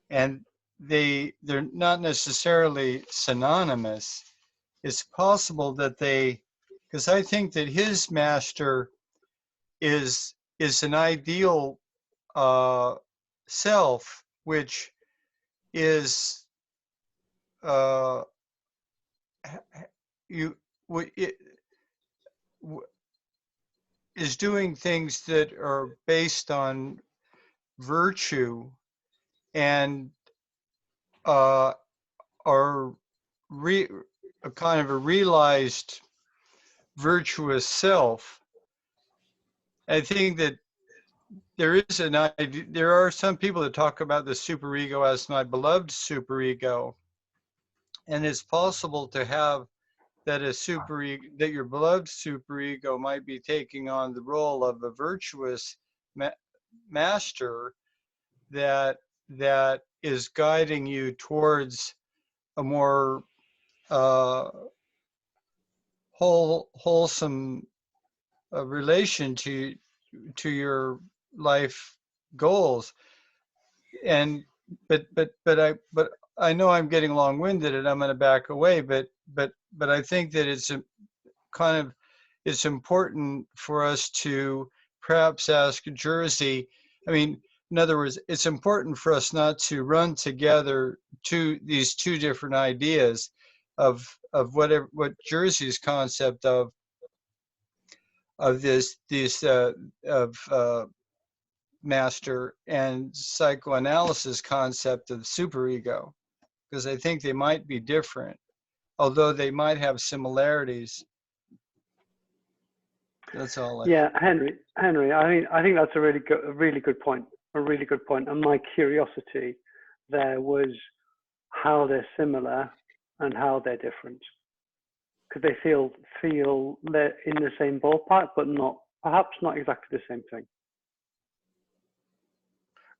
And they're not necessarily synonymous. It's possible that because I think that his master is an ideal self, which is is doing things that are based on virtue and are a kind of a realized virtuous self. I think that there is an idea. There are some people that talk about the superego as my beloved superego, and it's possible to have that that your beloved superego might be taking on the role of a virtuous master that is guiding you towards a more wholesome relation to your life goals. And but I know I'm getting long-winded and I'm going to back away, but I think that it's important for us to perhaps ask Jersey. I mean, in other words, it's important for us not to run together these two different ideas of what Jersey's concept of master and psychoanalysis concept of superego, because I think they might be different, although they might have similarities. That's all. Yeah, Henry, I think that's a really good point. And my curiosity there was how they're similar and how they're different, because they feel they're in the same ballpark, but perhaps not exactly the same thing.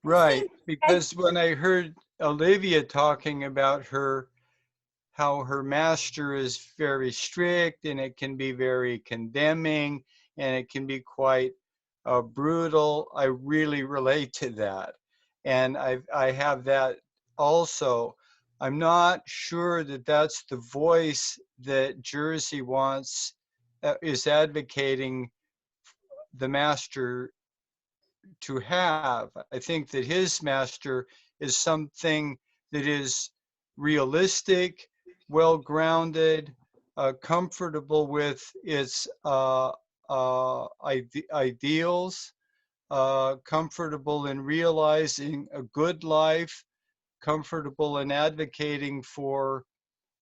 Right, because when I heard Olivia talking about how her master is very strict and it can be very condemning and it can be quite brutal, I really relate to that. And I have that also. I'm not sure that that's the voice that Jersey is advocating the master to have. I think that his master is something that is realistic, well-grounded, comfortable with its ideals, comfortable in realizing a good life, comfortable in advocating for,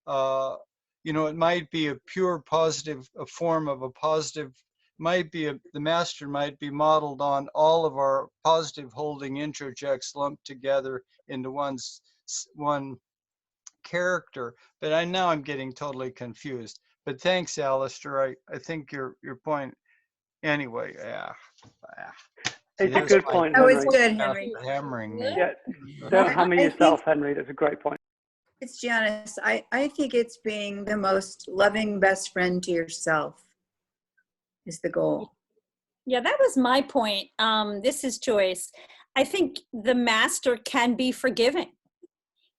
it might be a pure positive, a form of a positive, the master might be modeled on all of our positive holding introjects lumped together into one character. But I'm getting totally confused. But thanks, Alistair. I think your point Anyway, yeah. It's See, a that's good why point, Oh, it's Henry. good, stop Henry. hammering me. Yeah, don't I- hammer I yourself, think- Henry. That's a great point. It's Janice. I think it's being the most loving best friend to yourself is the goal. Yeah, that was my point. This is Joyce. I think the master can be forgiving.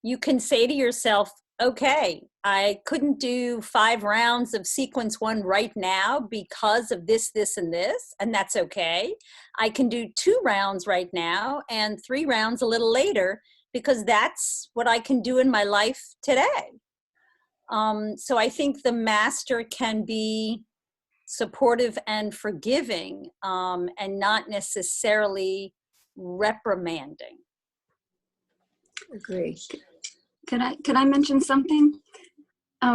You can say to yourself, okay, I couldn't do 5 rounds of sequence 1 right now because of this, this, and this, and that's okay. I can do 2 rounds right now and 3 rounds a little later because that's what I can do in my life today. So I think the master can be supportive and forgiving, and not necessarily reprimanding. Agree. Can I mention something?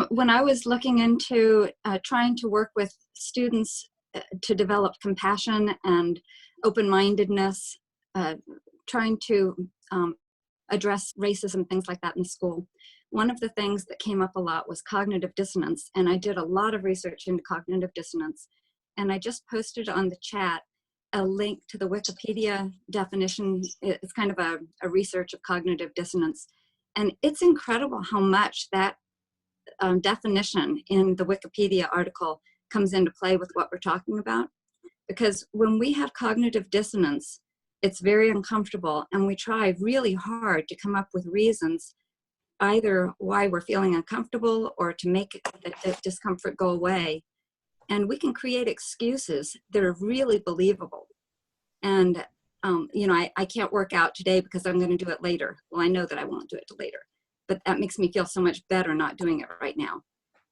When I was looking into trying to work with students to develop compassion and open-mindedness, trying to address racism, things like that in school, one of the things that came up a lot was cognitive dissonance. And I did a lot of research into cognitive dissonance. And I just posted on the chat a link to the Wikipedia definition. It's kind of a research of cognitive dissonance. And it's incredible how much that definition in the Wikipedia article comes into play with what we're talking about. Because when we have cognitive dissonance, it's very uncomfortable, and we try really hard to come up with reasons either why we're feeling uncomfortable or to make the discomfort go away. And we can create excuses that are really believable. And, you know, I can't work out today because I'm going to do it later. Well, I know that I won't do it till later, but that makes me feel so much better not doing it right now.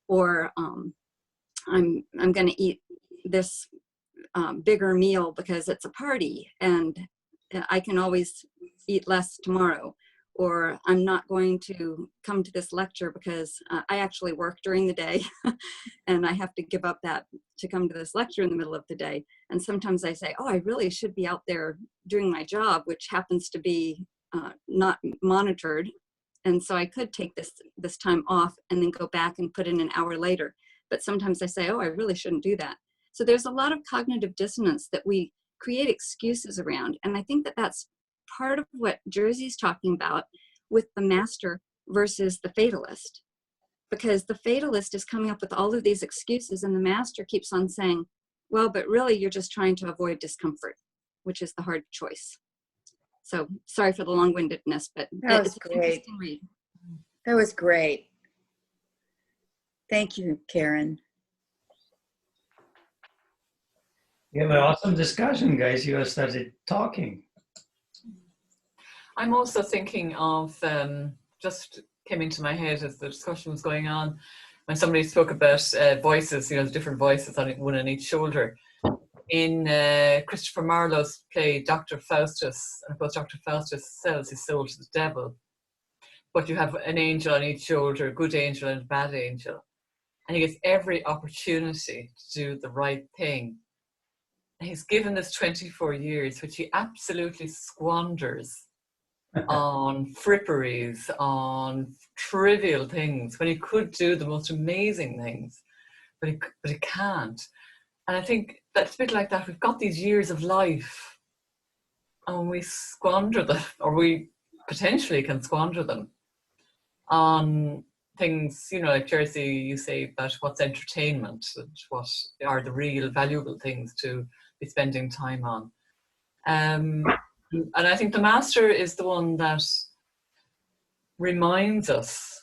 Or I'm going to eat this bigger meal because it's a party and I can always eat less tomorrow. Or I'm not going to come to this lecture because I actually work during the day and I have to give up that to come to this lecture in the middle of the day. And sometimes I say, oh, I really should be out there doing my job, which happens to be not monitored. And so I could take this time off and then go back and put in an hour later. But sometimes I say, oh, I really shouldn't do that. So there's a lot of cognitive dissonance that we create excuses around. And I think that that's part of what Jersey's talking about with the master versus the fatalist. Because the fatalist is coming up with all of these excuses and the master keeps on saying, well, but really you're just trying to avoid discomfort, which is the hard choice. So sorry for the long-windedness, but That was it's an great. interesting read. That was great. Thank you, Karen. We have an awesome discussion, guys. You have started talking. I'm also thinking of, just came into my head as the discussion was going on, when somebody spoke about voices, you know, the different voices on one on each shoulder. In Christopher Marlowe's play, Dr. Faustus, and of course Dr. Faustus sells his soul to the devil, but you have an angel on each shoulder, a good angel and a bad angel. And he gets every opportunity to do the right thing. And he's given this 24 years, which he absolutely squanders on fripperies, on trivial things, when he could do the most amazing things, but he can't. And I think that's a bit like that. We've got these years of life and we squander them, or we potentially can squander them on things, you know, like Jersey, you say about what's entertainment and what are the real valuable things to be spending time on. And I think the master is the one that reminds us,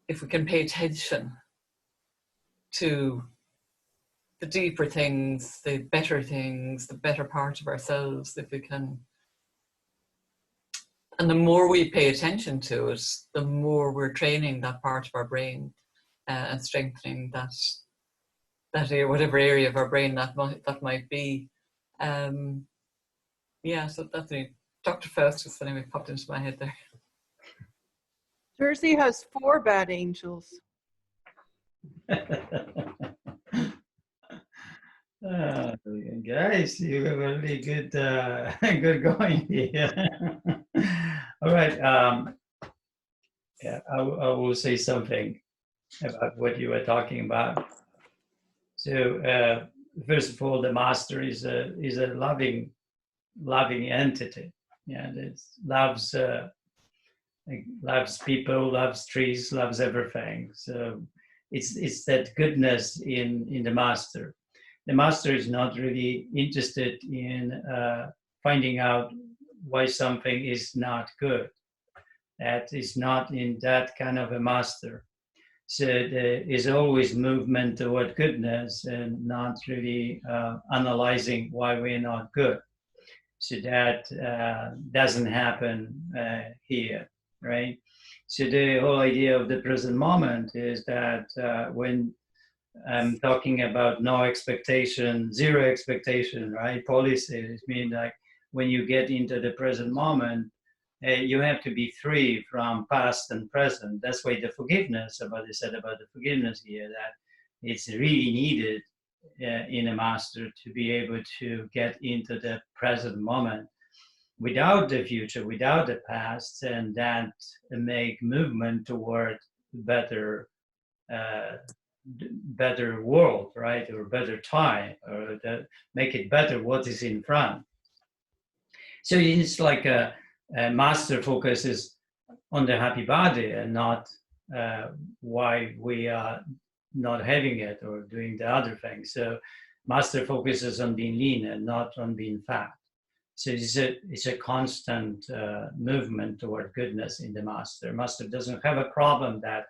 if we can pay attention to the deeper things, the better part of ourselves, if we can. And the more we pay attention to it, the more we're training that part of our brain and strengthening that area, whatever area of our brain that might be. Yeah, so that's me. Dr. Faustus, anyway, popped into my head there. Jersey has 4 bad angels. Guys, you have a really good, good going here. All right. Yeah, I will say something about what you were talking about. So first of all, the master is a loving entity. Yeah, it loves people, loves trees, loves everything. So it's that goodness in the master. The master is not really interested in finding out why something is not good. That is not in that kind of a master. So there is always movement toward goodness and not really analyzing why we're not good. So that doesn't happen here, right? So the whole idea of the present moment is that when I'm talking about no expectation, zero expectation, right? Policies mean like when you get into the present moment, you have to be free from past and present. That's why the forgiveness, somebody said about the forgiveness here, that it's really needed in a master to be able to get into the present moment without the future, without the past, and that make movement toward better world, right? Or better time, or make it better what is in front. So it's like a master focuses on the happy body and not why we are not having it or doing the other thing. So master focuses on being lean and not on being fat. So it's a constant movement toward goodness in the master. Master doesn't have a problem that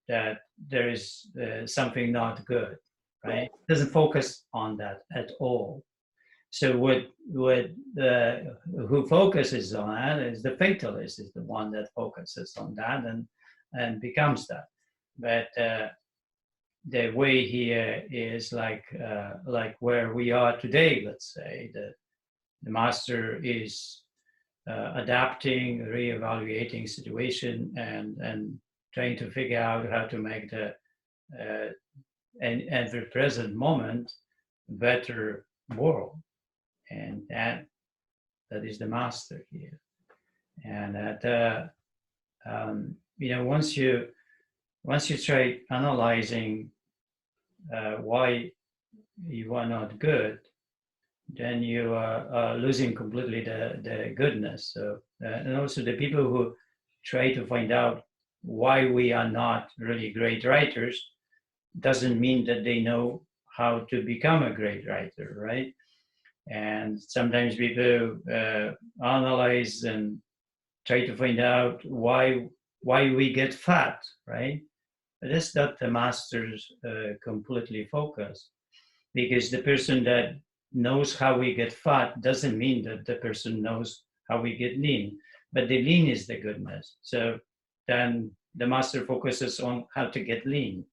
that there is something not good, right? Doesn't focus on that at all. So who focuses on that is the fatalist, is the one that focuses on that and becomes that. But the way here is like where we are today. Let's say the master is adapting, reevaluating situation, and trying to figure out how to make the every present moment better world. And that is the master here. And that once you try analyzing why you are not good, then you are losing completely the goodness. So and also the people who try to find out why we are not really great writers doesn't mean that they know how to become a great writer, right? And sometimes people analyze and try to find out why we get fat, right? But that's not the master's completely focus, because the person that knows how we get fat doesn't mean that the person knows how we get lean, but the lean is the goodness. So then the master focuses on how to get lean,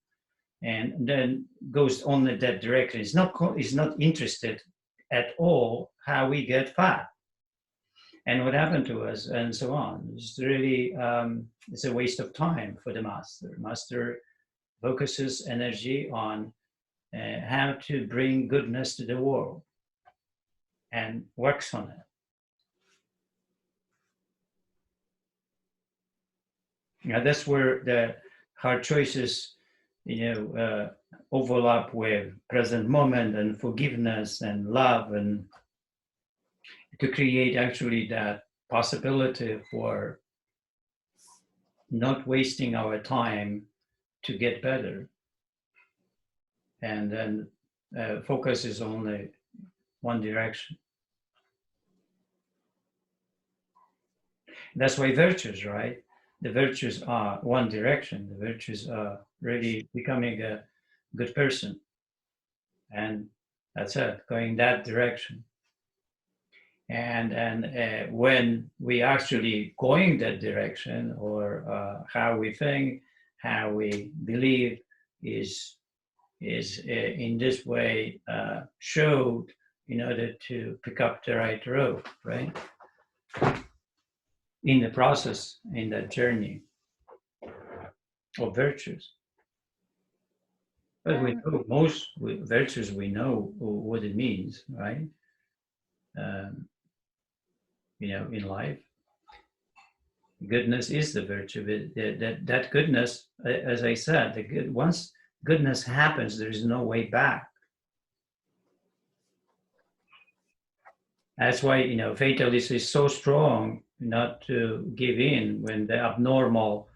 and then goes only that direction. He's not interested at all how we get fat and what happened to us and so on. It's really it's a waste of time for the master. Master focuses energy on how to bring goodness to the world and works on it. Now that's where the hard choices, overlap with present moment and forgiveness and love, and to create actually that possibility for not wasting our time to get better. And then focus is only one direction. That's why virtues, right? The virtues are one direction. The virtues are really becoming a good person. And that's it, going that direction. And when we actually going that direction, or how we think, how we believe is in this way showed in order to pick up the right road, right? In the process, in that journey of virtues. But we know most virtues, we know what it means, right? In life, goodness is the virtue. That goodness, as I said, once goodness happens, there is no way back. That's why, fatalism is so strong not to give in when the abnormal,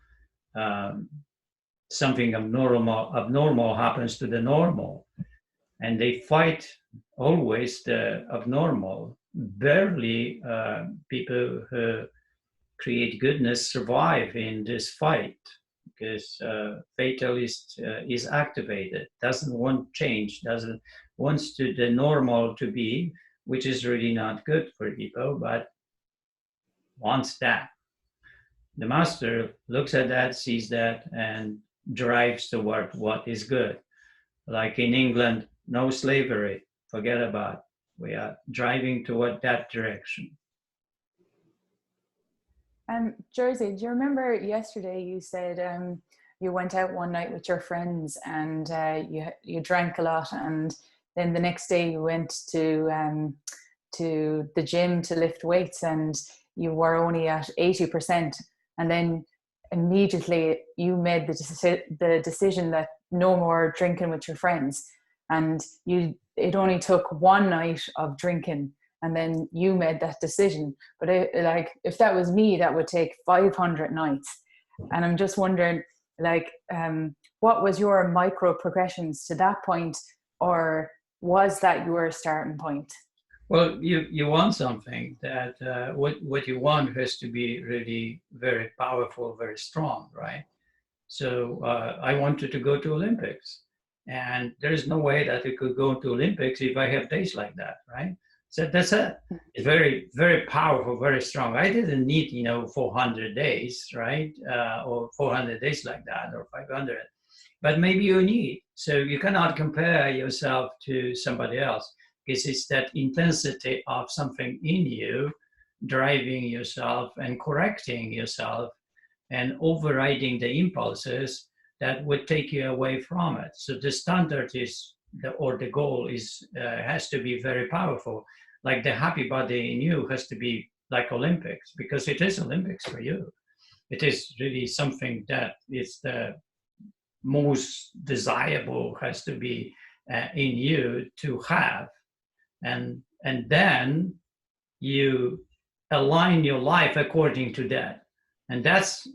something abnormal happens to the normal. And they fight always the abnormal. Barely people who create goodness survive in this fight, because fatalist is activated, doesn't want change, doesn't wants to the normal to be, which is really not good for people, but wants that. The master looks at that, sees that, and drives toward what is good. Like in England, no slavery, forget about it. We are driving toward that direction. Jersey, do you remember yesterday you said you went out one night with your friends and you drank a lot, and then the next day you went to the gym to lift weights and you were only at 80%, and then immediately you made the decision that no more drinking with your friends, and it only took one night of drinking and then you made that decision. But if that was me, that would take 500 nights. And I'm just wondering, what was your micro progressions to that point, or was that your starting point? Well, you want something that what you want has to be really very powerful, very strong, right? So I wanted to go to Olympics, and there's no way that I could go to Olympics if I have days like that, right? So that's it. It's very, very powerful, very strong. I didn't need, 400 days, right? Or 400 days like that, or 500. But maybe you need. So you cannot compare yourself to somebody else, because it's that intensity of something in you driving yourself and correcting yourself and overriding the impulses that would take you away from it. So the standard is, the goal is has to be very powerful. Like the happy body in you has to be like Olympics, because it is Olympics for you. It is really something that is the most desirable, has to be in you to have. And then you align your life according to that. And that's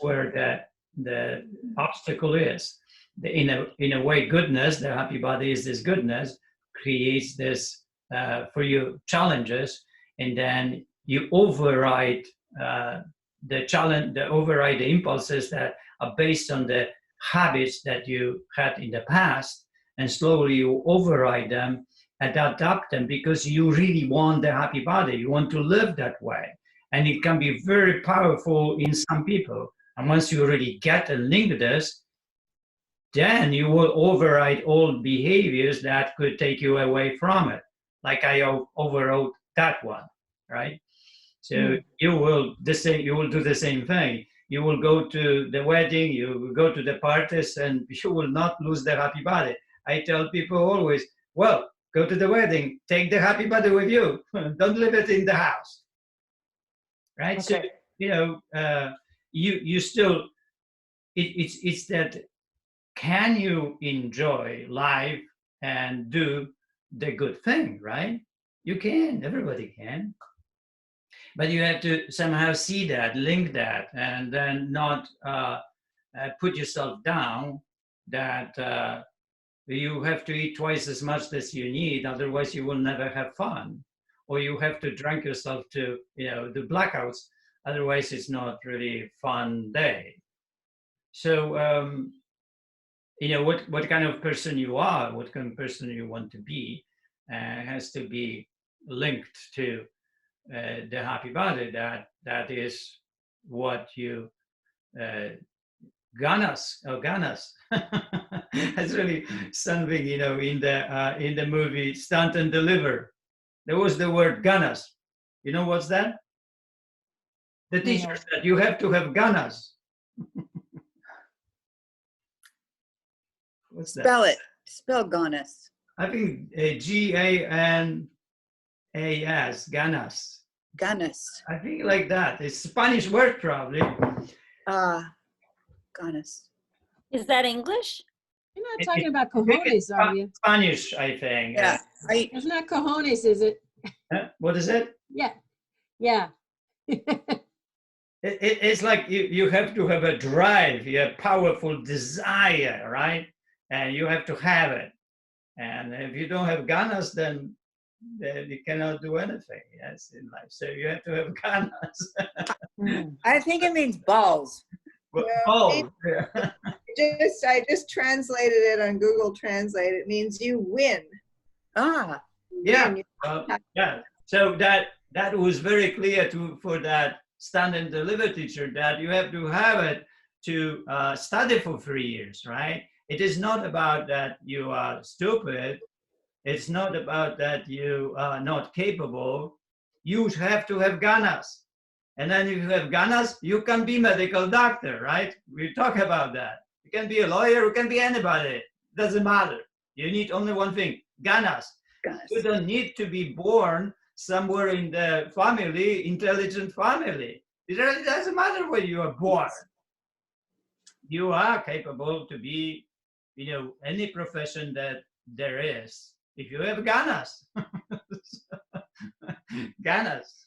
where the obstacle is. In a way, goodness, the happy body is this goodness, creates this for you challenges, and then you override override the impulses that are based on the habits that you had in the past, and slowly you override them and adapt them, because you really want the happy body. You want to live that way, and it can be very powerful in some people. And once you really get and link this, then you will override all behaviors that could take you away from it. Like I overrode that one, right? So you will do the same thing. You will go to the wedding, you will go to the parties, and you will not lose the happy body. I tell people always, well, go to the wedding, take the happy body with you. Don't leave it in the house, right? Okay. So, you still, it's that, can you enjoy life and do the good thing, right? You can, everybody can. But you have to somehow see that, link that, and then not put yourself down that you have to eat twice as much as you need, otherwise you will never have fun. Or you have to drink yourself to, do blackouts, otherwise it's not really a fun day. So, what kind of person you are, what kind of person you want to be, has to be linked to the happy body. That is what you ganas. That's really something, in the movie Stand and Deliver. There was the word ganas. You know what's that? The teacher said you have to have ganas. What's that? Spell it. Spell ganas. I think Ganas, ganas. Ganas. I think like that. It's a Spanish word probably. Ganas. Is that English? You're not talking about cojones, are you? Spanish, I think. Yeah. It's not cojones, is it? What is it? Yeah. Yeah. It's like you have to have a drive, you have powerful desire, right? And you have to have it. And if you don't have ganas, then you cannot do anything, yes, in life. So you have to have ganas. I think it means balls. Balls. I just translated it on Google Translate. It means you win. Ah. Yeah. Yeah. So that was very clear for that Stand and Deliver teacher, that you have to have it to study for 3 years, right? It is not about that you are stupid. It's not about that you are not capable. You have to have ganas. And then if you have ganas, you can be medical doctor, right? We talk about that. You can be a lawyer, you can be anybody. Doesn't matter. You need only one thing, ganas. You don't need to be born somewhere in the family, intelligent family. It really doesn't matter where you are born. You are capable to be, any profession that there is, if you have ganas. Ganas.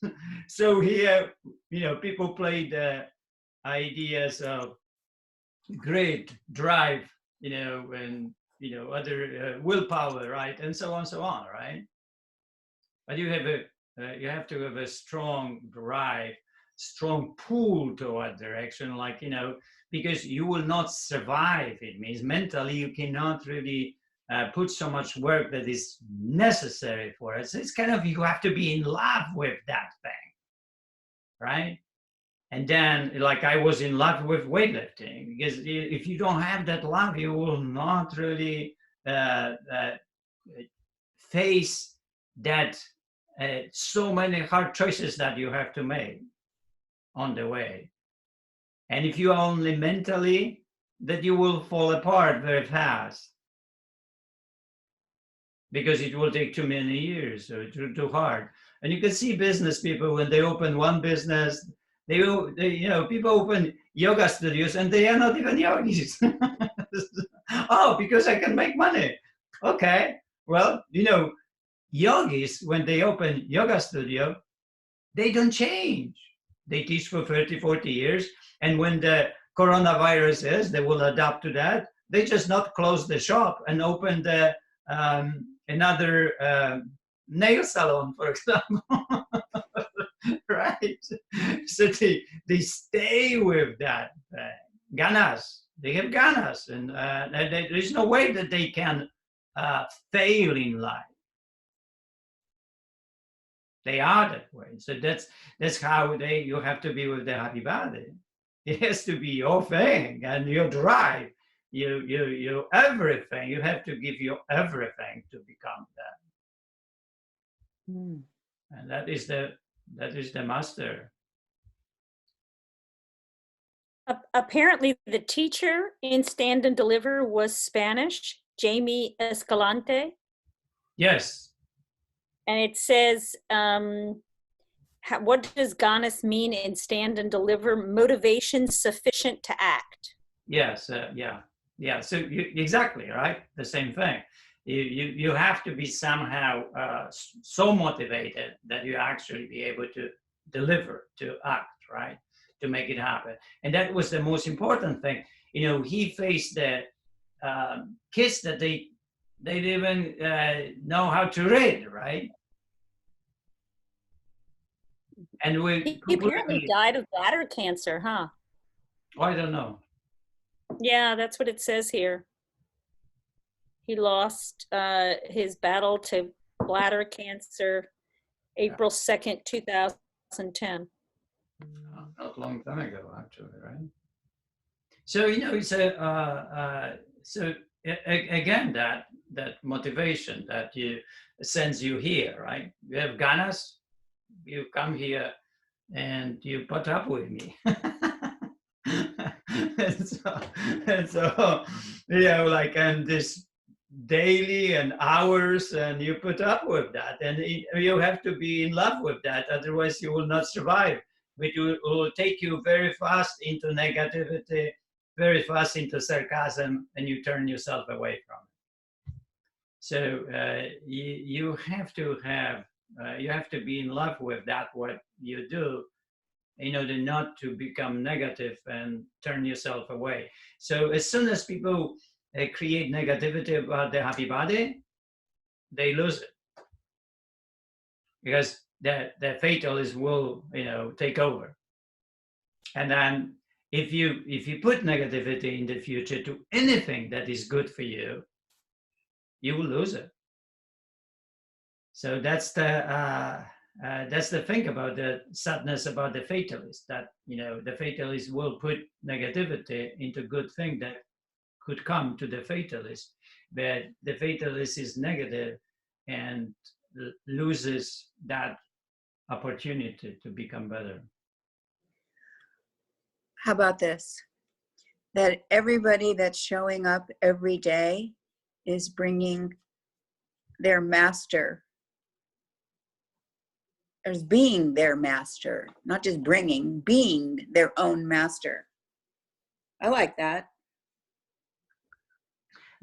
So here, people play the ideas of great drive, and other willpower, right, and so on, right? But you have to have a strong drive, strong pull toward direction, like because you will not survive. It means mentally you cannot really put so much work that is necessary for it. So it's kind of, you have to be in love with that thing, right? And then, like I was in love with weightlifting, because if you don't have that love, you will not really face that so many hard choices that you have to make on the way. And if you are only mentally, that you will fall apart very fast, because it will take too many years, or too hard. And you can see business people, when they open one business, people open yoga studios and they are not even yogis. Oh, because I can make money. Okay, well, yogis, when they open yoga studio, they don't change. They teach for 30, 40 years. And when the coronavirus is, they will adapt to that. They just not close the shop and open the another nail salon, for example. Right? So they stay with that ganas. They have ganas, and there's no way that they can fail in life. They are that way. So that's how you have to be with the happy body. It has to be your thing and your drive. You everything. You have to give your everything to become that. And that is the master. Apparently, the teacher in Stand and Deliver was Spanish, Jamie Escalante. Yes. And it says, what does ganas mean in Stand and Deliver? Motivation sufficient to act. Yes, yeah. So exactly, right? The same thing. You have to be somehow so motivated that you actually be able to deliver, to act, right? To make it happen. And that was the most important thing. He faced the kids that they didn't even know how to read, right? And he apparently died of bladder cancer, huh? I don't know. Yeah, that's what it says here. He lost his battle to bladder cancer April 2nd, 2010. Not a long time ago, actually, right? So, it's so again, that motivation that sends you here, right? You have ganas, you come here and you put up with me. and so and this daily and hours, and you put up with that, and you have to be in love with that, otherwise you will not survive. But it will take you very fast into negativity, very fast into sarcasm, and you turn yourself away from it. So you have to have You have to be in love with that, what you do, in order not to become negative and turn yourself away. So as soon as people create negativity about the happy body, they lose it. Because the fatalist will, take over. And then if you put negativity in the future to anything that is good for you, you will lose it. So that's the thing about the sadness about the fatalist, that the fatalist will put negativity into good thing that could come to the fatalist, but the fatalist is negative and loses that opportunity to become better. How about this? That everybody that's showing up every day is bringing their master, as being their master, not just bringing, being their own master. I like that.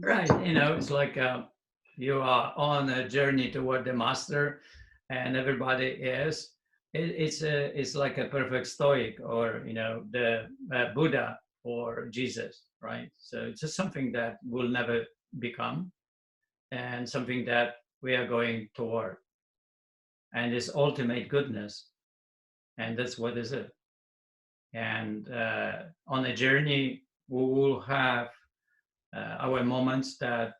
Right, it's like you are on a journey toward the master, and everybody is. It's like a perfect stoic, or the Buddha or Jesus, right? So it's just something that will never become, and something that we are going toward, and this ultimate goodness, and that's what is it. And on a journey, we will have our moments that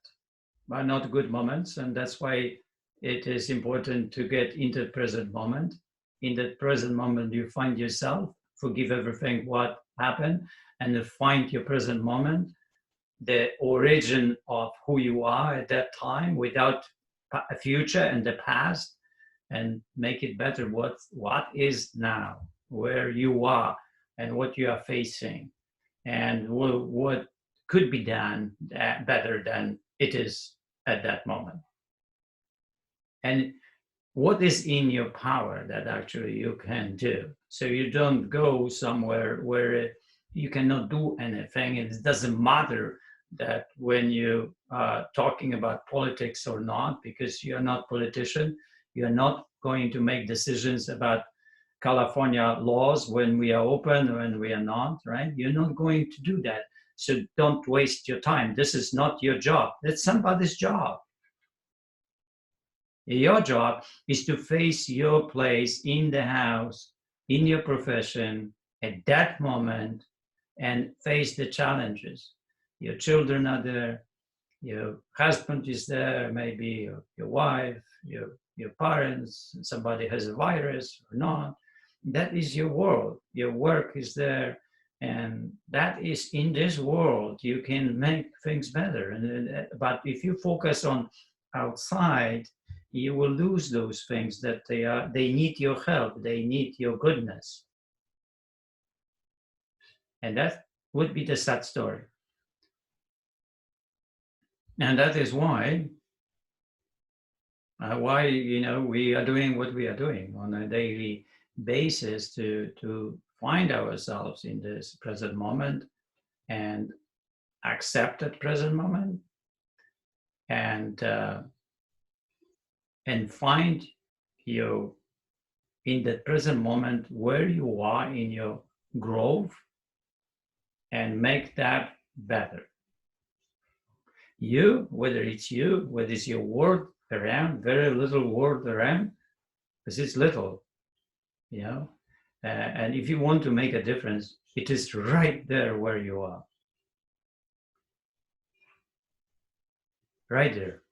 are not good moments, and that's why it is important to get into the present moment. In that present moment, you find yourself, forgive everything what happened, and you find your present moment, the origin of who you are at that time, without a future and the past, and make it better. What is now, where you are, and what you are facing, and what could be done better than it is at that moment. And what is in your power that actually you can do. So you don't go somewhere where you cannot do anything. It doesn't matter that when you are talking about politics or not, because you're not a politician, you're not going to make decisions about California laws when we are open or when we are not, right? You're not going to do that. So don't waste your time. This is not your job. That's somebody's job. Your job is to face your place in the house, in your profession, at that moment, and face the challenges. Your children are there, your husband is there, maybe your wife, your parents, somebody has a virus or not. That is your world. Your work is there, and that is in this world. You can make things better. But if you focus on outside, you will lose those things that they need your help, they need your goodness. And that would be the sad story. And that is why we are doing what we are doing on a daily basis to find ourselves in this present moment and accept that present moment, and find you in the present moment where you are in your growth, and make that better. Whether it's your world around, very little world around, because it's little, and if you want to make a difference, it is right there where you are. Right there.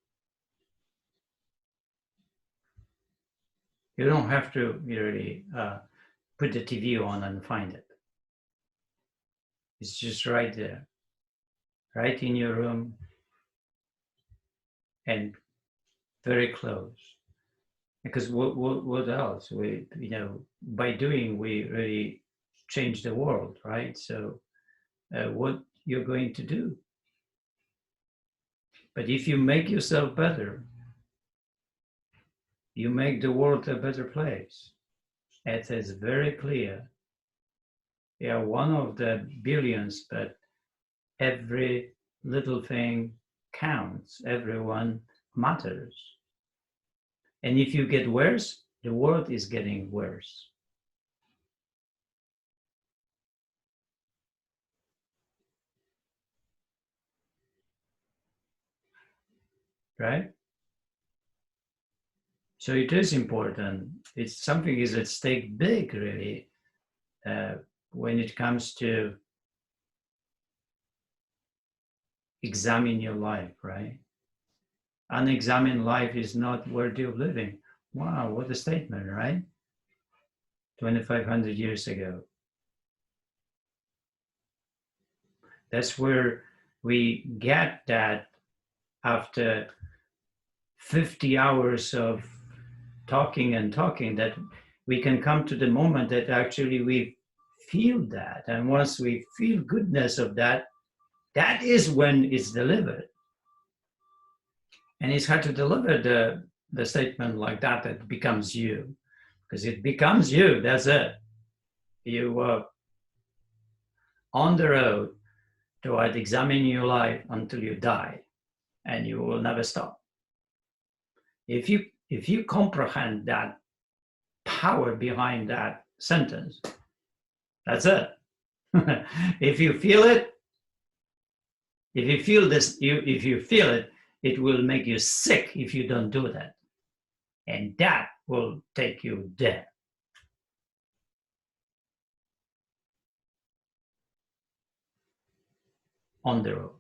You don't have to really put the TV on and find it. It's just right there, right in your room, and very close. Because what else? By doing, we really change the world, right? So what you're going to do? But if you make yourself better, you make the world a better place. It is very clear. We are one of the billions, but every little thing counts. Everyone matters. And if you get worse, the world is getting worse. Right? So it is important. It's something is at stake big, really, when it comes to examine your life, right? Unexamined life is not worthy of living. Wow, what a statement, right? 2,500 years ago. That's where we get that after 50 hours of talking and talking, that we can come to the moment that actually we feel that. And once we feel goodness of that, that is when it's delivered. And it's hard to deliver the statement like that, that becomes you. Because it becomes you, that's it. You are on the road toward examining your life until you die, and you will never stop. If you comprehend that power behind that sentence, that's it. If you feel it, if you feel this, if you feel it, it will make you sick if you don't do that. And that will take you there. On the road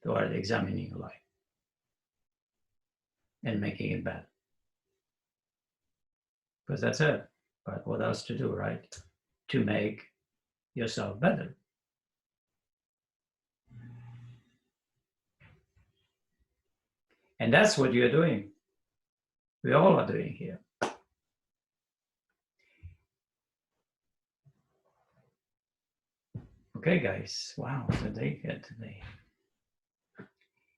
toward examining your life and making it better. Because that's it. But what else to do, right? To make yourself better. And that's what you're doing. We all are doing here. Okay, guys. Wow, the day here today.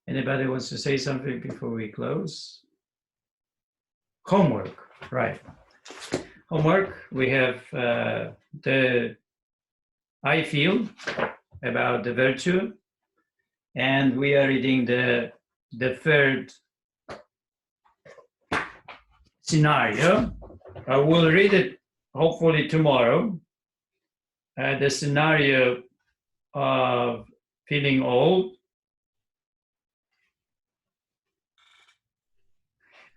Anybody wants to say something before we close? Homework, right. Homework, we have the I feel about the virtue, and we are reading the third scenario. I will read it hopefully tomorrow. The scenario of feeling old.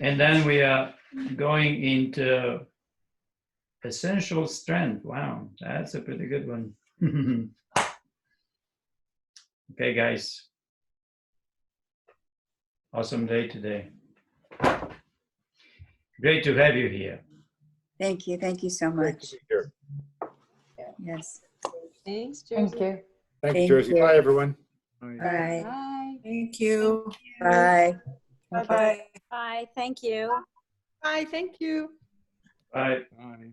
And then we are going into essential strength. Wow, that's a pretty good one. Okay, guys. Awesome day today. Great to have you here. Thank you. Thank you so much. Yes. Thanks, Jersey. Thank you. Thanks, Jersey. Bye, everyone. Bye. Bye. Thank you. Bye. Bye-bye. Bye. Thank you. Bye, thank you. Bye. Bye.